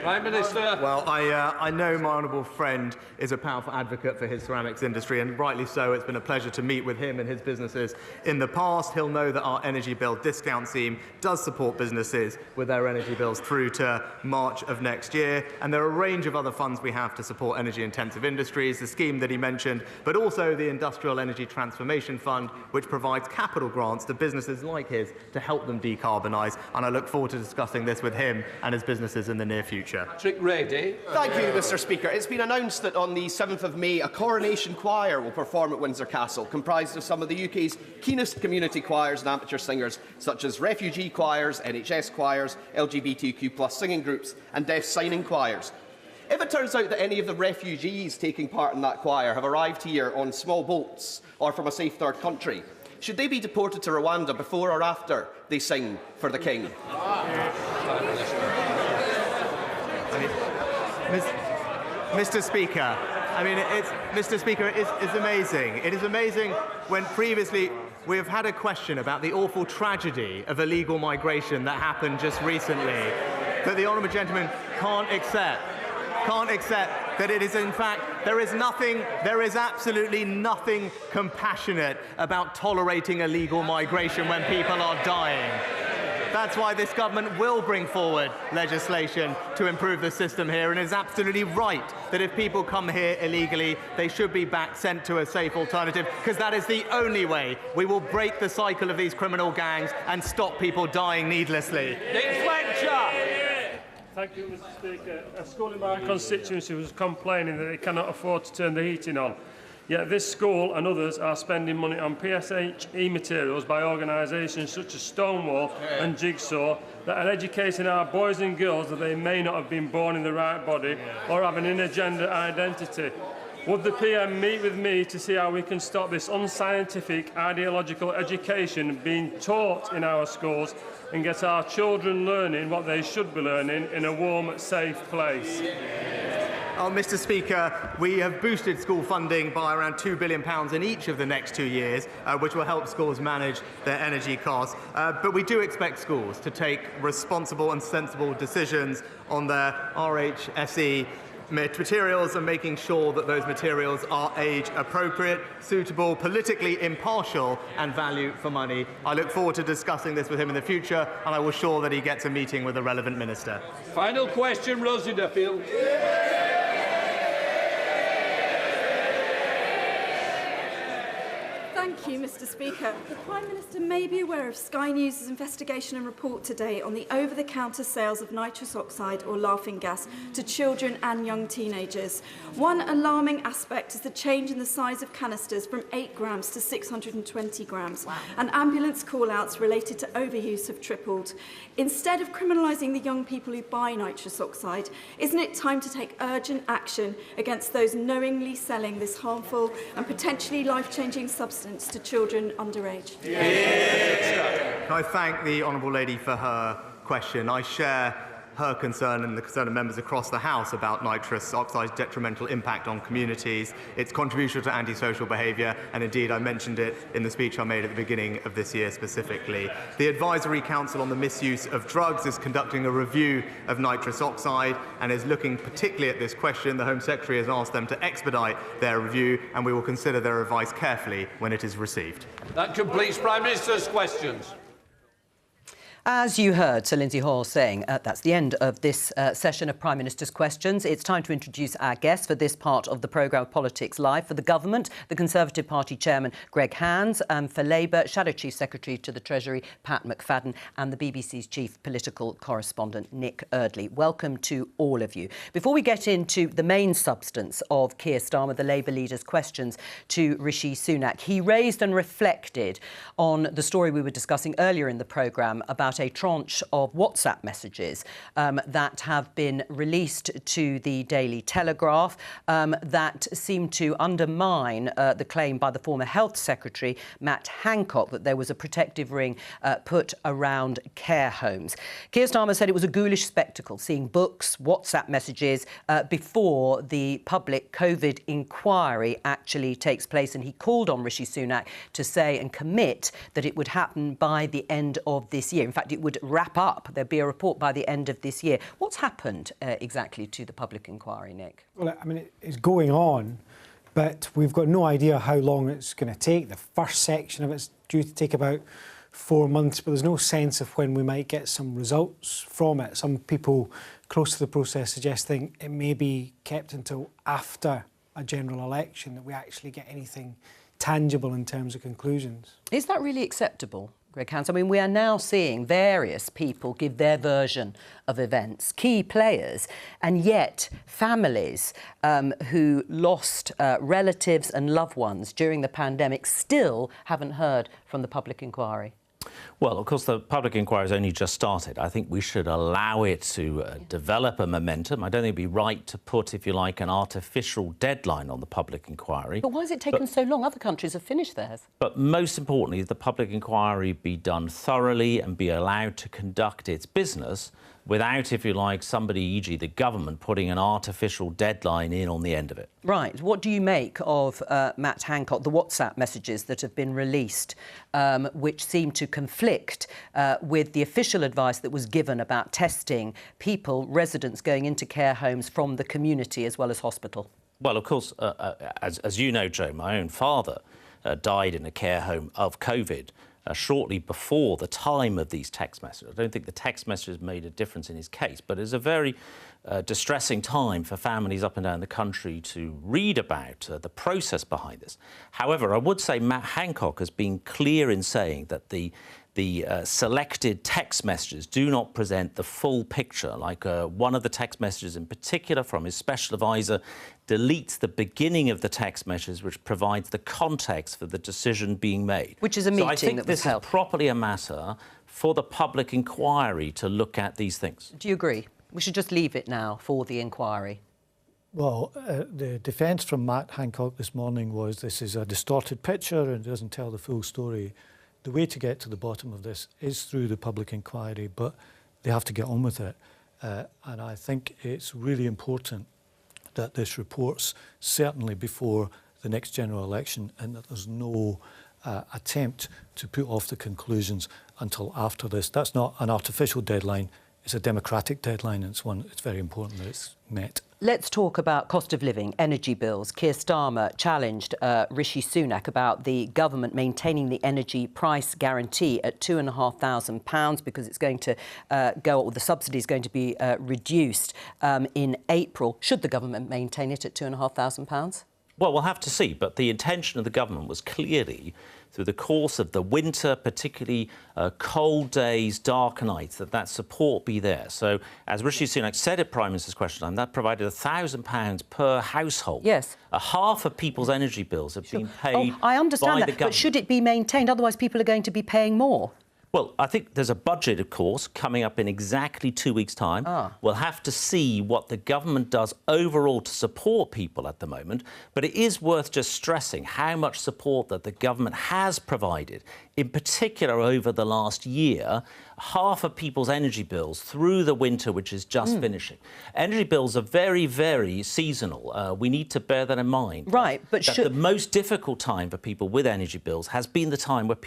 Prime Minister. Well, I know my honourable friend is a powerful advocate for his ceramics industry, and rightly so. It's been a pleasure to meet with him and his businesses in the past. He'll know that our energy bill discount scheme does support businesses with their energy bills through to March of next year, and there are a range of other funds we have to support energy-intensive industries, the scheme that he mentioned, but also the Industrial Energy Transformation Fund, which provides capital grants to businesses like his to help them decarbonise, and I look forward to discussing this with him and his businesses in the near future. Trick Ready. Thank you, Mr Speaker. It's been announced that on the 7th of May, a coronation choir will perform at Windsor Castle, comprised of some of the UK's keenest community choirs and amateur singers, such as refugee choirs, NHS choirs, LGBTQ+ singing groups and deaf signing choirs. If it turns out that any of the refugees taking part in that choir have arrived here on small boats or from a safe third country, should they be deported to Rwanda before or after they sing for the King? Mr Speaker, Mr Speaker, it's amazing. It is amazing when previously we have had a question about the awful tragedy of illegal migration that happened just recently, that the honourable gentleman can't accept that it is, in fact, there is absolutely nothing compassionate about tolerating illegal migration when people are dying. That's why this government will bring forward legislation to improve the system here, and it is absolutely right that if people come here illegally, they should be back sent to a safe alternative, because that is the only way we will break the cycle of these criminal gangs and stop people dying needlessly. Thank you, Mr Speaker. A school in my constituency was complaining that they cannot afford to turn the heating on. Yet this school and others are spending money on PSHE materials by organisations such as Stonewall and Jigsaw that are educating our boys and girls that they may not have been born in the right body or have an intergender identity. Would the PM meet with me to see how we can stop this unscientific ideological education being taught in our schools and get our children learning what they should be learning in a warm, safe place? Oh, Mr Speaker, we have boosted school funding by around £2 billion in each of the next 2 years, which will help schools manage their energy costs. But we do expect schools to take responsible and sensible decisions on their RHSE materials and making sure that those materials are age appropriate, suitable, politically impartial and value for money. I look forward to discussing this with him in the future, and I will ensure that he gets a meeting with the relevant minister. Final question, Rosie Duffield. Thank you, Mr. Speaker. The Prime Minister may be aware of Sky News' investigation and report today on the over-the-counter sales of nitrous oxide or laughing gas to children and young teenagers. One alarming aspect is the change in the size of canisters from 8 grams to 620 grams. Wow. And ambulance call-outs related to overuse have tripled. Instead of criminalising the young people who buy nitrous oxide, isn't it time to take urgent action against those knowingly selling this harmful and potentially life-changing substance to children underage? I thank the honourable lady for her question. I share her concern and the concern of members across the House about nitrous oxide's detrimental impact on communities, its contribution to antisocial behaviour, and indeed I mentioned it in the speech I made at the beginning of this year specifically. The Advisory Council on the Misuse of Drugs is conducting a review of nitrous oxide and is looking particularly at this question. The Home Secretary has asked them to expedite their review, and we will consider their advice carefully when it is received. That completes Prime Minister's questions. As you heard Sir Lindsay Hoyle saying, that's the end of this session of Prime Minister's Questions. It's time to introduce our guests for this part of the programme Politics Live. For the Government, the Conservative Party Chairman Greg Hands, and for Labour, Shadow Chief Secretary to the Treasury Pat McFadden, and the BBC's Chief Political Correspondent Nick Eardley. Welcome to all of you. Before we get into the main substance of Keir Starmer, the Labour leader's questions to Rishi Sunak, he raised and reflected on the story we were discussing earlier in the programme about a tranche of WhatsApp messages that have been released to the Daily Telegraph that seem to undermine the claim by the former Health Secretary, Matt Hancock, that there was a protective ring put around care homes. Keir Starmer said it was a ghoulish spectacle seeing books, WhatsApp messages before the public COVID inquiry actually takes place, and he called on Rishi Sunak to say and commit that it would happen by the end of this year. In fact, it would wrap up. There'd be a report by the end of this year. What's happened exactly to the public inquiry, Nick? Well, I mean, it's going on, but we've got no idea how long it's going to take. The first section of it's due to take about 4 months, but there's no sense of when we might get some results from it. Some people close to the process suggesting it may be kept until after a general election that we actually get anything tangible in terms of conclusions. Is that really acceptable, Greg Hands? I mean, we are now seeing various people give their version of events, key players, and yet families who lost relatives and loved ones during the pandemic still haven't heard from the public inquiry. Well, of course, the public inquiry has only just started. I think we should allow it to develop a momentum. I don't think it'd be right to put, if you like, an artificial deadline on the public inquiry. But why has it taken so long? Other countries have finished theirs. But most importantly, the public inquiry be done thoroughly and be allowed to conduct its business without, if you like, somebody, e.g. the government, putting an artificial deadline in on the end of it. Right. What do you make of Matt Hancock, the WhatsApp messages that have been released, which seem to conflict with the official advice that was given about testing people, residents going into care homes from the community as well as hospital? Well, of course, as you know, Joe, my own father died in a care home of COVID. Shortly before the time of these text messages. I don't think the text messages made a difference in his case, but it's a very distressing time for families up and down the country to read about the process behind this. However, I would say Matt Hancock has been clear in saying that the selected text messages do not present the full picture. Like one of the text messages in particular from his special advisor deletes the beginning of the text message, which provides the context for the decision being made. Which is a meeting that was held. So I think this is properly a matter for the public inquiry to look at these things. Do you agree? We should just leave it now for the inquiry. Well, the defence from Matt Hancock this morning was this is a distorted picture and doesn't tell the full story. The way to get to the bottom of this is through the public inquiry, but they have to get on with it. And I think it's really important that this reports certainly before the next general election and that there's no attempt to put off the conclusions until after this. That's not an artificial deadline. it's a democratic deadline, and it's very important that it's met. Let's talk about cost of living, energy bills. Keir Starmer challenged Rishi Sunak about the government maintaining the energy price guarantee at £2,500 because it's going to or the subsidy is going to be reduced in April. Should the government maintain it at £2,500? Well, we'll have to see, but the intention of the government was clearly, through the course of the winter, particularly cold days, dark nights, that support be there. So, as Rishi Sunak said at Prime Minister's Question Time, that provided £1,000 per household. Yes. Half of people's energy bills have been paid I understand by that, the government. but should it be maintained? Otherwise, people are going to be paying more. Well, I think there's a budget, of course, coming up in exactly 2 weeks' time. We'll have to see what the government does overall to support people at the moment. But it is worth just stressing how much support that the government has provided, in particular over the last year. Half of people's energy bills through the winter, which is just finishing. Energy bills are very, very seasonal. We need to bear that in mind. Right, but the most difficult time for people with energy bills has been the time where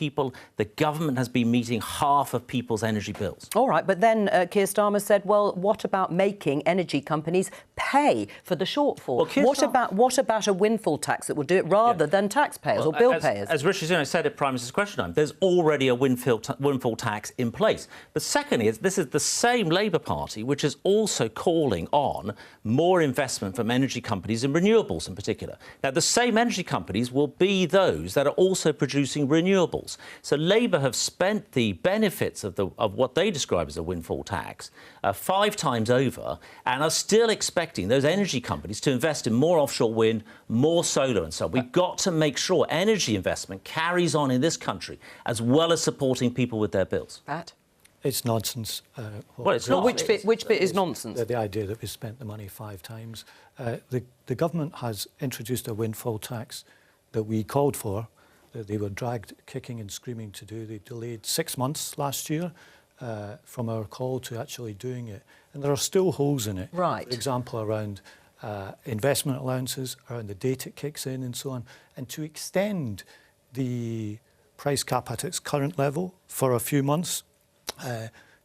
the government has been meeting half of people's energy bills. All right, but then Keir Starmer said, well, what about making energy companies pay for the shortfall? Well, what about a windfall tax that would do it rather than taxpayers or bill payers? As Rishi Sunak said at Prime Minister's Question Time, there's already a windfall tax in place. But secondly, this is the same Labour Party which is also calling on more investment from energy companies in renewables in particular. Now, the same energy companies will be those that are also producing renewables. So Labour have spent the benefits of what they describe as a windfall tax 5 times over and are still expecting those energy companies to invest in more offshore wind, more solar and so on. We've got to make sure energy investment carries on in this country as well as supporting people with their bills. Pat? It's nonsense. Well, it's not. Which bit is nonsense? The idea that we spent the money 5 times. The government has introduced a windfall tax that we called for, that they were dragged kicking and screaming to do. They delayed 6 months last year from our call to actually doing it. And there are still holes in it. Right. For example, around investment allowances, around the date it kicks in and so on. And to extend the price cap at its current level for a few months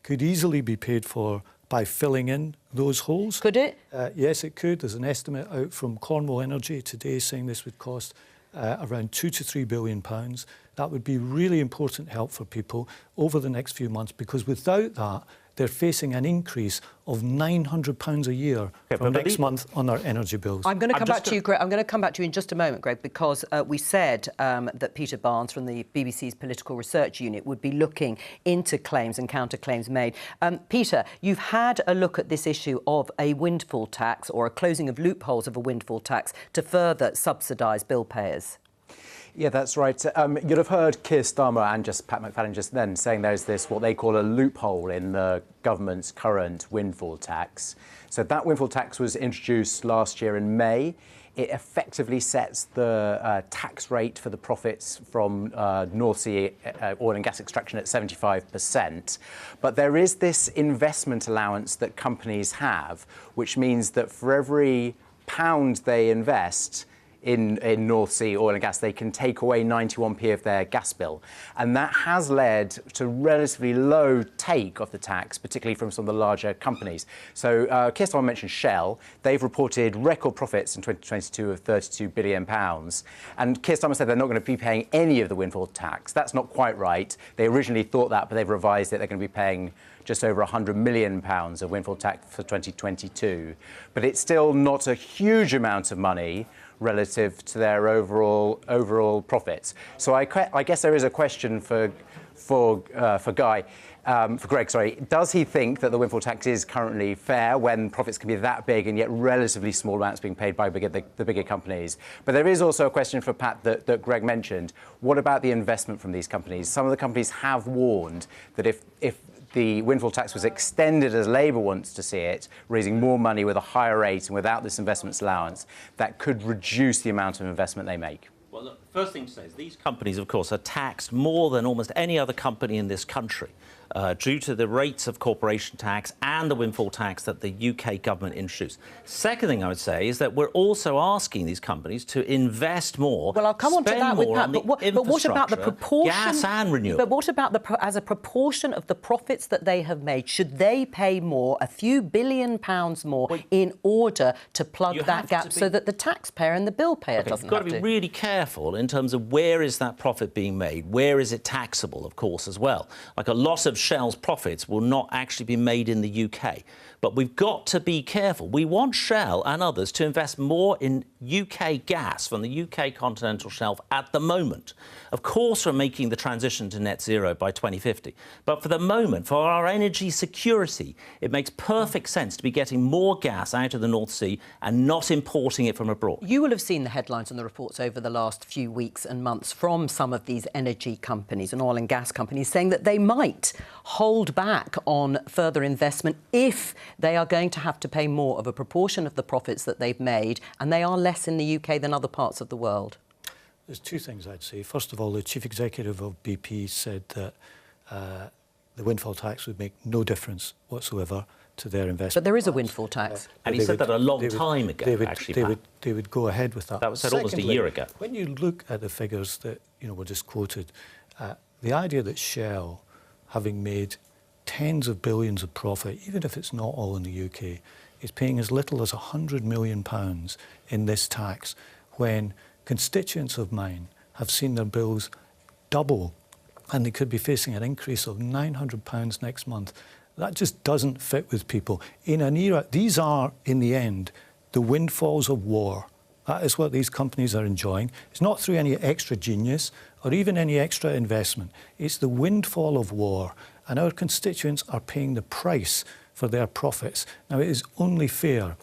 could easily be paid for by filling in those holes. Could it? Yes, it could. There's an estimate out from Cornwall Energy today saying this would cost around £2 to £3 billion. That would be really important help for people over the next few months, because without that, they're facing an increase of £900 a year from next month on their energy bills. I'm going to come back to you, Greg. I'm going to come back to you in just a moment, Greg, because we said that Peter Barnes from the BBC's Political Research Unit would be looking into claims and counterclaims made. Peter, you've had a look at this issue of a windfall tax or a closing of loopholes of a windfall tax to further subsidise bill payers. Yeah, that's right. You'll have heard Keir Starmer and just Pat McFadden just then saying there's this, what they call a loophole in the government's current windfall tax. So that windfall tax was introduced last year in May. It effectively sets the tax rate for the profits from North Sea oil and gas extraction at 75%. But there is this investment allowance that companies have, which means that for every pound they invest in North Sea oil and gas, they can take away 91p of their gas bill. And that has led to relatively low take of the tax, particularly from some of the larger companies. So Keir Starmer mentioned Shell. They've reported record profits in 2022 of £32 billion. And Keir Starmer said they're not going to be paying any of the windfall tax. That's not quite right. They originally thought that, but they've revised it. They're going to be paying just over £100 million of windfall tax for 2022. But it's still not a huge amount of money relative to their overall profits. So I guess there is a question for Greg, sorry. Does he think that the windfall tax is currently fair when profits can be that big and yet relatively small amounts being paid by the bigger companies? But there is also a question for Pat that Greg mentioned. What about the investment from these companies? Some of the companies have warned that if the windfall tax was extended as Labour wants to see it, raising more money with a higher rate and without this investment allowance, that could reduce the amount of investment they make. Well, look, the first thing to say is these companies, of course, are taxed more than almost any other company in this country due to the rates of corporation tax and the windfall tax that the UK government introduced. Second thing I would say is that we're also asking these companies to invest more. Well, I'll come on to that with Pat, but what about the proportion? Gas and renewables. But what about as a proportion of the profits that they have made? Should they pay more, a few £billion more, in order to plug that gap so that the taxpayer and the bill payer doesn't have to? You've got to be really careful in terms of where is that profit being made, where is it taxable, of course, as well. Like a lot of Shell's profits will not actually be made in the UK. But we've got to be careful. We want Shell and others to invest more in UK gas from the UK continental shelf at the moment. Of course, we're making the transition to net zero by 2050. But for the moment, for our energy security, it makes perfect sense to be getting more gas out of the North Sea and not importing it from abroad. You will have seen the headlines and the reports over the last few weeks and months from some of these energy companies and oil and gas companies saying that they might hold back on further investment if they are going to have to pay more of a proportion of the profits that they've made, and they are less in the UK than other parts of the world. There's two things I'd say. First of all, the chief executive of BP said that the windfall tax would make no difference whatsoever to their investment. But there is a windfall tax. And he said that a long time ago, They would go ahead with that. That was said almost a year ago. When you look at the figures that were just quoted, the idea that Shell, having made tens of billions of profit, even if it's not all in the UK, is paying as little as £100 million in this tax, when constituents of mine have seen their bills double and they could be facing an increase of £900 next month. That just doesn't fit with people. In an era, these are, in the end, the windfalls of war. That is what these companies are enjoying. It's not through any extra genius or even any extra investment. It's the windfall of war. And our constituents are paying the price for their profits. Now, it is only fair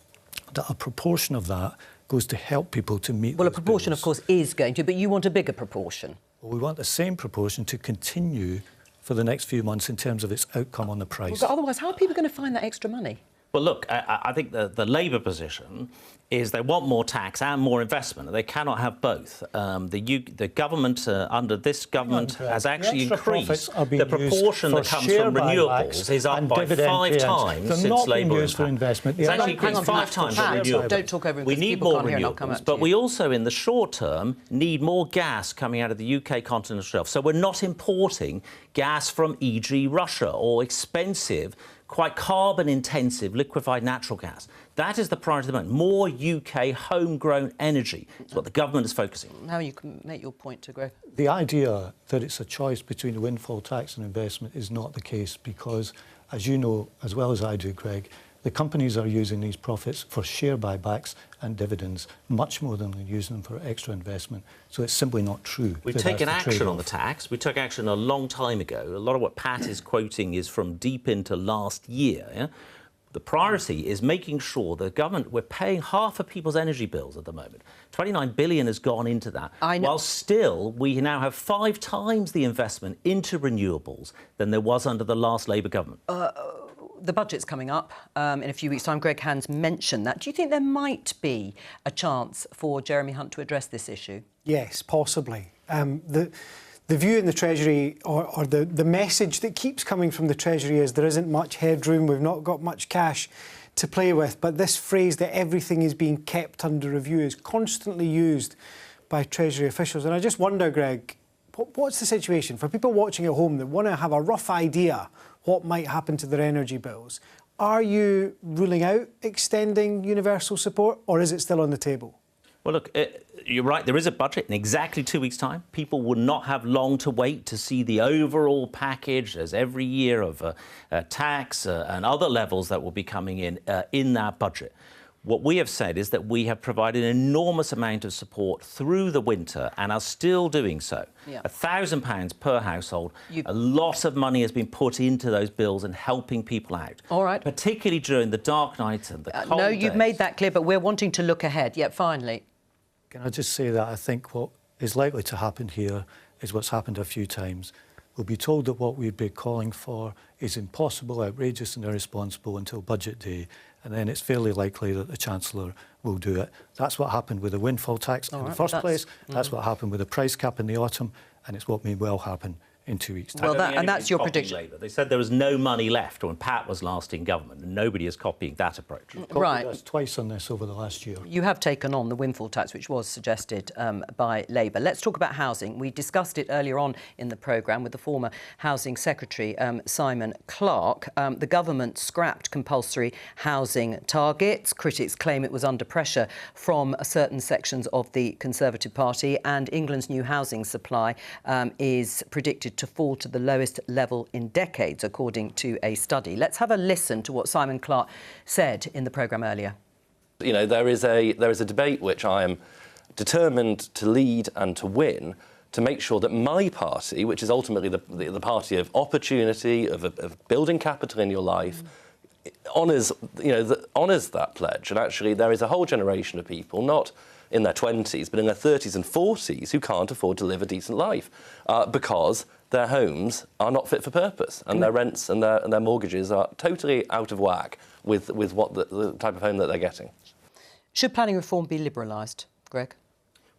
that a proportion of that goes to help people to meet Well, a proportion, of course, is going to, but you want a bigger proportion. Well, we want the same proportion to continue for the next few months in terms of its outcome on the price. Well, but otherwise, how are people going to find that extra money? Well, look, I think the Labour position is they want more tax and more investment. They cannot have both. The government, under this government, has actually increased the proportion that comes from renewables is up by 5 times since Labour used for investment. It's actually increased 5 times from renewables. Don't talk over him. We need more renewables, but we also, in the short term, need more gas coming out of the UK continental shelf. So we're not importing gas from, e.g., Russia or expensive, quite carbon-intensive liquefied natural gas. That is the priority at the moment. More UK homegrown energy is what the government is focusing on. Now you can make your point to Greg. The idea that it's a choice between the windfall tax and investment is not the case because, as you know as well as I do, Greg, the companies are using these profits for share buybacks and dividends much more than they're using them for extra investment. So it's simply not true. We've taken action on the tax. We took action a long time ago. A lot of what Pat is quoting is from deep into last year. Yeah? The priority is making sure the government, we're paying half of people's energy bills at the moment. 29 billion has gone into that. While still, we now have 5 times the investment into renewables than there was under the last Labour government. The budget's coming up in a few weeks' time. Greg Hand's mentioned that. Do you think there might be a chance for Jeremy Hunt to address this issue? Yes, possibly. The view in the Treasury, or the message that keeps coming from the Treasury, is there isn't much headroom, we've not got much cash to play with. But this phrase that everything is being kept under review is constantly used by Treasury officials. And I just wonder, Greg, what's the situation for people watching at home that want to have a rough idea what might happen to their energy bills? Are you ruling out extending universal support, or is it still on the table? Well, look, you're right, there is a budget in exactly 2 weeks' time. People will not have long to wait to see the overall package. There's every year of tax and other levels that will be coming in that budget. What we have said is that we have provided an enormous amount of support through the winter and are still doing so. Yeah. £1,000 per household. A lot of money has been put into those bills and helping people out. All right. Particularly during the dark nights and the cold No, you've days. made that clear, but we're wanting to look ahead. Yet, finally. Can I just say that I think what is likely to happen here is what's happened a few times. We'll be told that what we'd be calling for is impossible, outrageous and irresponsible until budget day, and then it's fairly likely that the Chancellor will do it. That's what happened with the windfall tax in the first place. That's what happened with the price cap in the autumn, and it's what may well happen in 2 weeks' time. Well, and that's your prediction. Labour. They said there was no money left when Pat was last in government, and nobody is copying that approach. Right. Us twice on this over the last year. You have taken on the windfall tax, which was suggested by Labour. Let's talk about housing. We discussed it earlier on in the programme with the former Housing Secretary, Simon Clarke. The government scrapped compulsory housing targets. Critics claim it was under pressure from certain sections of the Conservative Party, and England's new housing supply is predicted to fall to the lowest level in decades, according to a study. Let's have a listen to what Simon Clarke said in the programme earlier. You know, there is a debate which I am determined to lead and to win, to make sure that my party, which is ultimately the party of opportunity, of building capital in your life, honours that pledge. And actually, there is a whole generation of people, not in their 20s, but in their 30s and 40s, who can't afford to live a decent life because their homes are not fit for purpose, and their rents and their mortgages are totally out of whack with what the type of home that they're getting. Should planning reform be liberalised, Greg?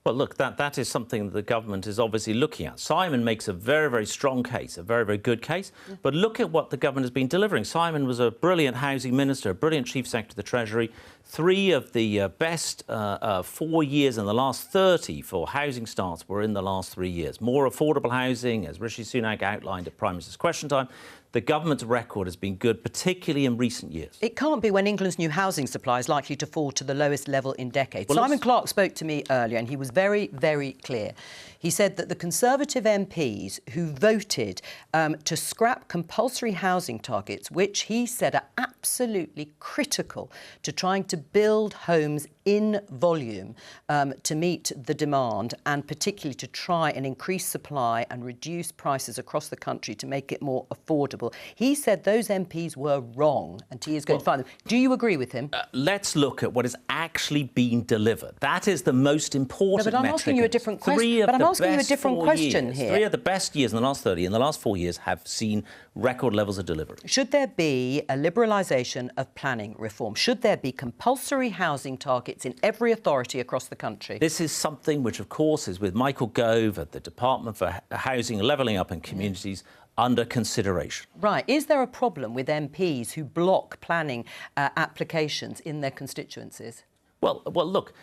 Well, look, that is something that the government is obviously looking at. Simon makes a very, very strong case, a very, very good case. But look at what the government has been delivering. Simon was a brilliant housing minister, a brilliant chief secretary of the Treasury. 3 of the best 4 years in the last 30 for housing starts were in the last 3 years. More affordable housing, as Rishi Sunak outlined at Prime Minister's Question Time. The government's record has been good, particularly in recent years. It can't be when England's new housing supply is likely to fall to the lowest level in decades. Well, Simon Clarke spoke to me earlier and he was very, very clear. He said that the Conservative MPs who voted to scrap compulsory housing targets, which he said are absolutely critical to trying to build homes in volume to meet the demand, and particularly to try and increase supply and reduce prices across the country to make it more affordable. He said those MPs were wrong and he is going to find them. Do you agree with him? Let's look at what has actually been delivered. That is the most important metric. But I'm asking you a different question. But I'm asking you a different question here. 3 of the best years in the last 30, in the last 4 years, have seen record levels of delivery. Should there be a liberalisation of planning reform? Should there be compulsory housing targets in every authority across the country? This is something which, of course, is with Michael Gove at the Department for Housing, Levelling Up and Communities under consideration. Right. Is there a problem with MPs who block planning applications in their constituencies? Well, look,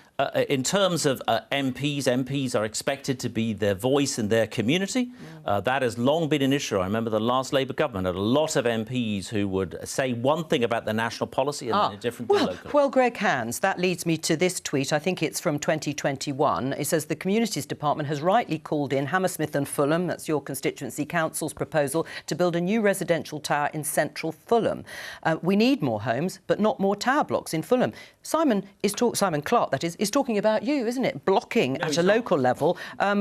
in terms of MPs are expected to be their voice in their community. That has long been an issue. I remember the last Labour government had a lot of MPs who would say one thing about their national policy and then a different thing locally. Well, Greg Hands, that leads me to this tweet. I think it's from 2021. It says the Communities Department has rightly called in Hammersmith and Fulham, that's your constituency council's proposal, to build a new residential tower in central Fulham. We need more homes, but not more tower blocks in Fulham. Simon Clarke, that is talking about you, isn't it? Blocking at a local level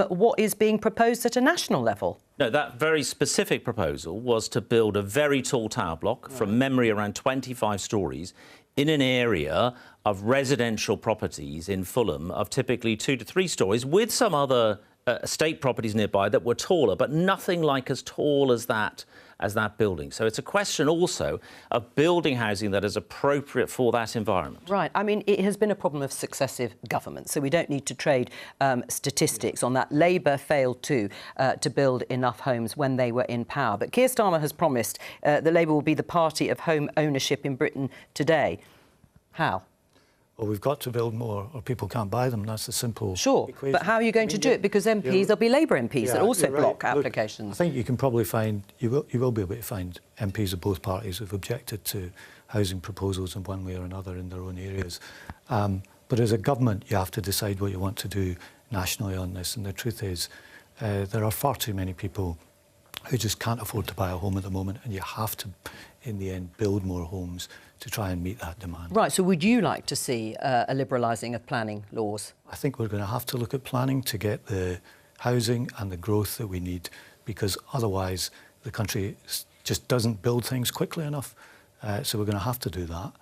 what is being proposed at a national level. No, that very specific proposal was to build a very tall tower block, from memory around 25 storeys, in an area of residential properties in Fulham of typically 2 to 3 storeys, with some other estate properties nearby that were taller, but nothing like as tall as that building. So it's a question also of building housing that is appropriate for that environment. Right. I mean, it has been a problem of successive governments, so we don't need to trade statistics on that. Labour failed to build enough homes when they were in power. But Keir Starmer has promised that Labour will be the party of home ownership in Britain today. How? Well, we've got to build more or people can't buy them. That's the simple equation. But how are you going to do it? Because MPs, there'll be Labour MPs that also block applications. Look, I think you can probably find, you will be able to find MPs of both parties who've objected to housing proposals in one way or another in their own areas. But as a government, you have to decide what you want to do nationally on this. And the truth is, there are far too many people who just can't afford to buy a home at the moment, and you have to, in the end, build more homes to try and meet that demand. Right, so would you like to see a liberalising of planning laws? I think we're going to have to look at planning to get the housing and the growth that we need, because otherwise the country just doesn't build things quickly enough. So we're going to have to do that.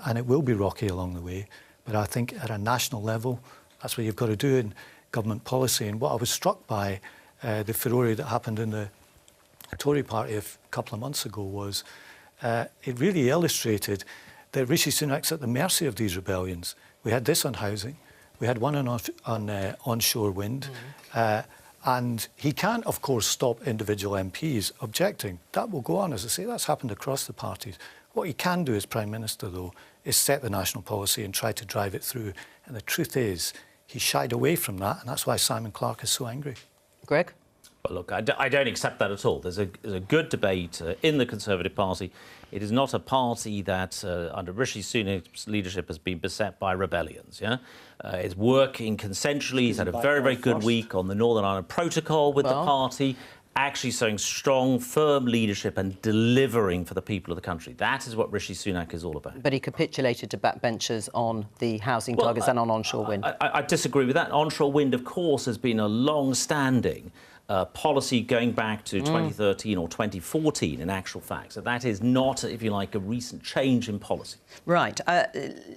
And it will be rocky along the way. But I think at a national level, that's what you've got to do in government policy. And what I was struck by, the furore that happened in the Tory party a couple of months ago was it really illustrated that Rishi Sunak's at the mercy of these rebellions. We had this on housing, we had one on onshore wind, And he can't, of course, stop individual MPs objecting. That will go on, as I say, that's happened across the parties. What he can do as Prime Minister, though, is set the national policy and try to drive it through. And the truth is, he shied away from that, and that's why Simon Clarke is so angry. Greg? But look, I don't accept that at all. There's a good debate in the Conservative Party. It is not a party that, under Rishi Sunak's leadership, has been beset by rebellions. Yeah, it's working consensually. He's had a very, very good week on the Northern Ireland Protocol with the party, actually showing strong, firm leadership and delivering for the people of the country. That is what Rishi Sunak is all about. But he capitulated to backbenchers on the housing targets and on onshore wind. I disagree with that. Onshore wind, of course, has been a long-standing policy going back to 2013 or 2014, in actual fact. So that is not, if you like, a recent change in policy. Right.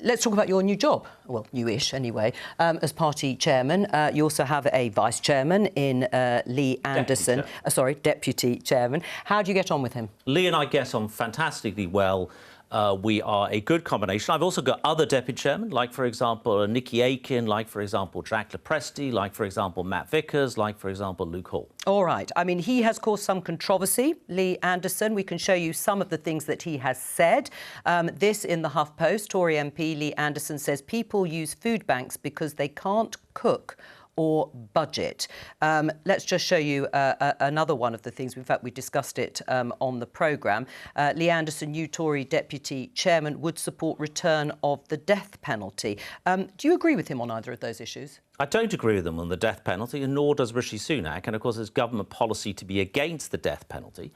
Let's talk about your new job. Well, newish anyway. As party chairman, you also have a vice chairman in Lee Anderson. Deputy chairman. How do you get on with him? Lee and I get on fantastically well. We are a good combination. I've also got other deputy chairmen, like, for example, Nicky Aiken, like, for example, Jack Lepresti, like, for example, Matt Vickers, like, for example, Luke Hall. All right. I mean, he has caused some controversy, Lee Anderson. We can show you some of the things that he has said. This in the HuffPost, Tory MP Lee Anderson says people use food banks because they can't cook or budget. Let's just show you another one of the things. In fact, we discussed it on the programme. Lee Anderson, new Tory Deputy Chairman, would support return of the death penalty. Do you agree with him on either of those issues? I don't agree with him on the death penalty, and nor does Rishi Sunak. And, of course, it's government policy to be against the death penalty.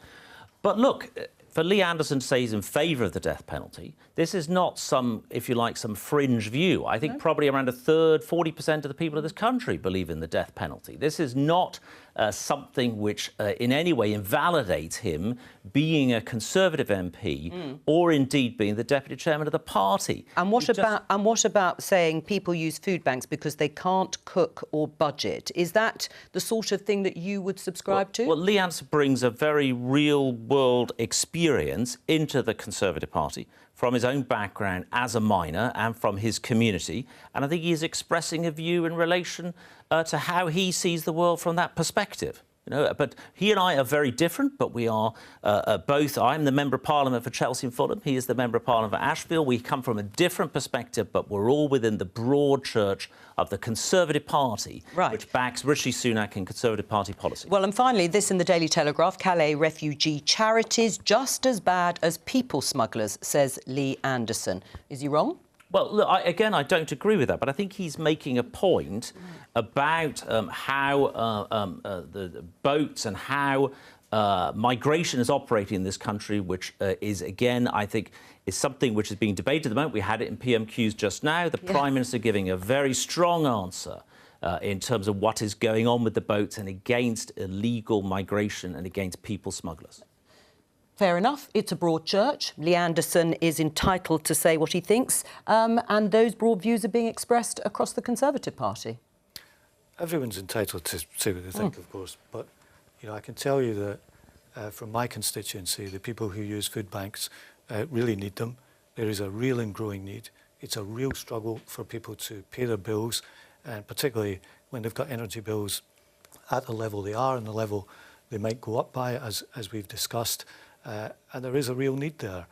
But look, for Lee Anderson to say he's in favour of the death penalty, this is not some, if you like, some fringe view. I think probably around a third, 40% of the people of this country believe in the death penalty. This is not something which in any way invalidates him being a Conservative MP or indeed being the Deputy Chairman of the party. And what about saying people use food banks because they can't cook or budget? Is that the sort of thing that you would subscribe to? Well, Lee Anderson brings a very real-world experience into the Conservative Party from his own background as a miner and from his community. And I think he is expressing a view in relation to how he sees the world from that perspective. You know, but he and I are very different, but we are both. I'm the Member of Parliament for Chelsea and Fulham. He is the Member of Parliament for Ashfield. We come from a different perspective, but we're all within the broad church of the Conservative Party, which backs Rishi Sunak and Conservative Party policy. Well, and finally, this in the Daily Telegraph, Calais refugee charities just as bad as people smugglers, says Lee Anderson. Is he wrong? Well, look, again, I don't agree with that, but I think he's making a point about how the boats and how migration is operating in this country, which is, again, I think, is something which is being debated at the moment. We had it in PMQs just now. The Prime Minister giving a very strong answer in terms of what is going on with the boats and against illegal migration and against people smugglers. Fair enough. It's a broad church. Lee Anderson is entitled to say what he thinks, and those broad views are being expressed across the Conservative Party. Everyone's entitled to say what they think, of course, but you know, I can tell you that from my constituency, the people who use food banks really need them. There is a real and growing need. It's a real struggle for people to pay their bills, and particularly when they've got energy bills at the level they are and the level they might go up by, as we've discussed. And there is a real need there.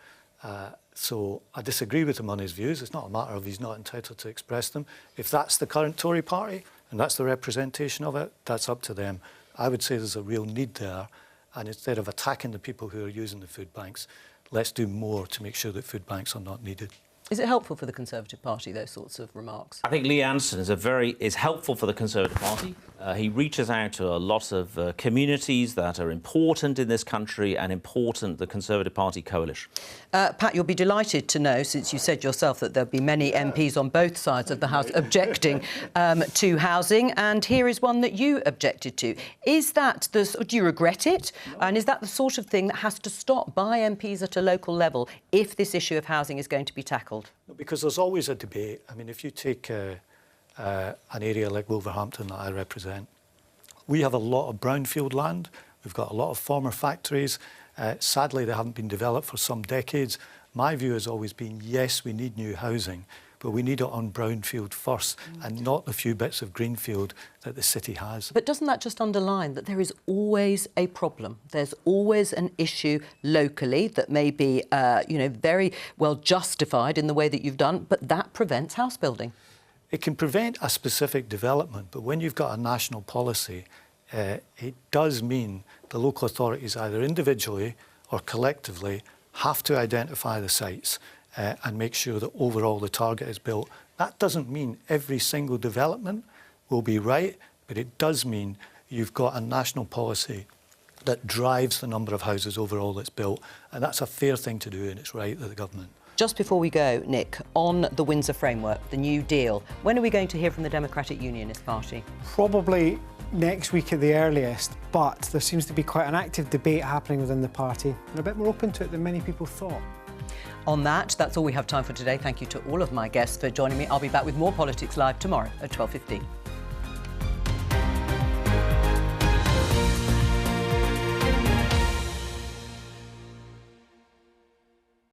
So I disagree with him on his views. It's not a matter of he's not entitled to express them. If that's the current Tory party and that's the representation of it, that's up to them. I would say there's a real need there. And instead of attacking the people who are using the food banks, let's do more to make sure that food banks are not needed. Is it helpful for the Conservative Party, those sorts of remarks? I think Lee Anderson is helpful for the Conservative Party. He reaches out to a lot of communities that are important in this country and important the Conservative Party coalition. Pat, you'll be delighted to know, since you said yourself that there'll be many MPs on both sides of the House objecting to housing, and here is one that you objected to. Is that do you regret it? No. And is that the sort of thing that has to stop by MPs at a local level if this issue of housing is going to be tackled? Because there's always a debate. I mean, if you take an area like Wolverhampton that I represent, we have a lot of brownfield land. We've got a lot of former factories. Sadly, they haven't been developed for some decades. My view has always been, yes, we need new housing, but we need it on brownfield first and not the few bits of greenfield that the city has. But doesn't that just underline that there is always a problem? There's always an issue locally that may be, very well justified in the way that you've done, but that prevents house building. It can prevent a specific development, but when you've got a national policy, it does mean the local authorities either individually or collectively have to identify the sites and make sure that overall the target is built. That doesn't mean every single development will be right, but it does mean you've got a national policy that drives the number of houses overall that's built, and that's a fair thing to do, and it's right of the government. Just before we go, Nick, on the Windsor Framework, the New Deal, when are we going to hear from the Democratic Unionist Party? Probably next week at the earliest, but there seems to be quite an active debate happening within the party and a bit more open to it than many people thought. On that, that's all we have time for today. Thank you to all of my guests for joining me. I'll be back with more Politics Live tomorrow at 12:15.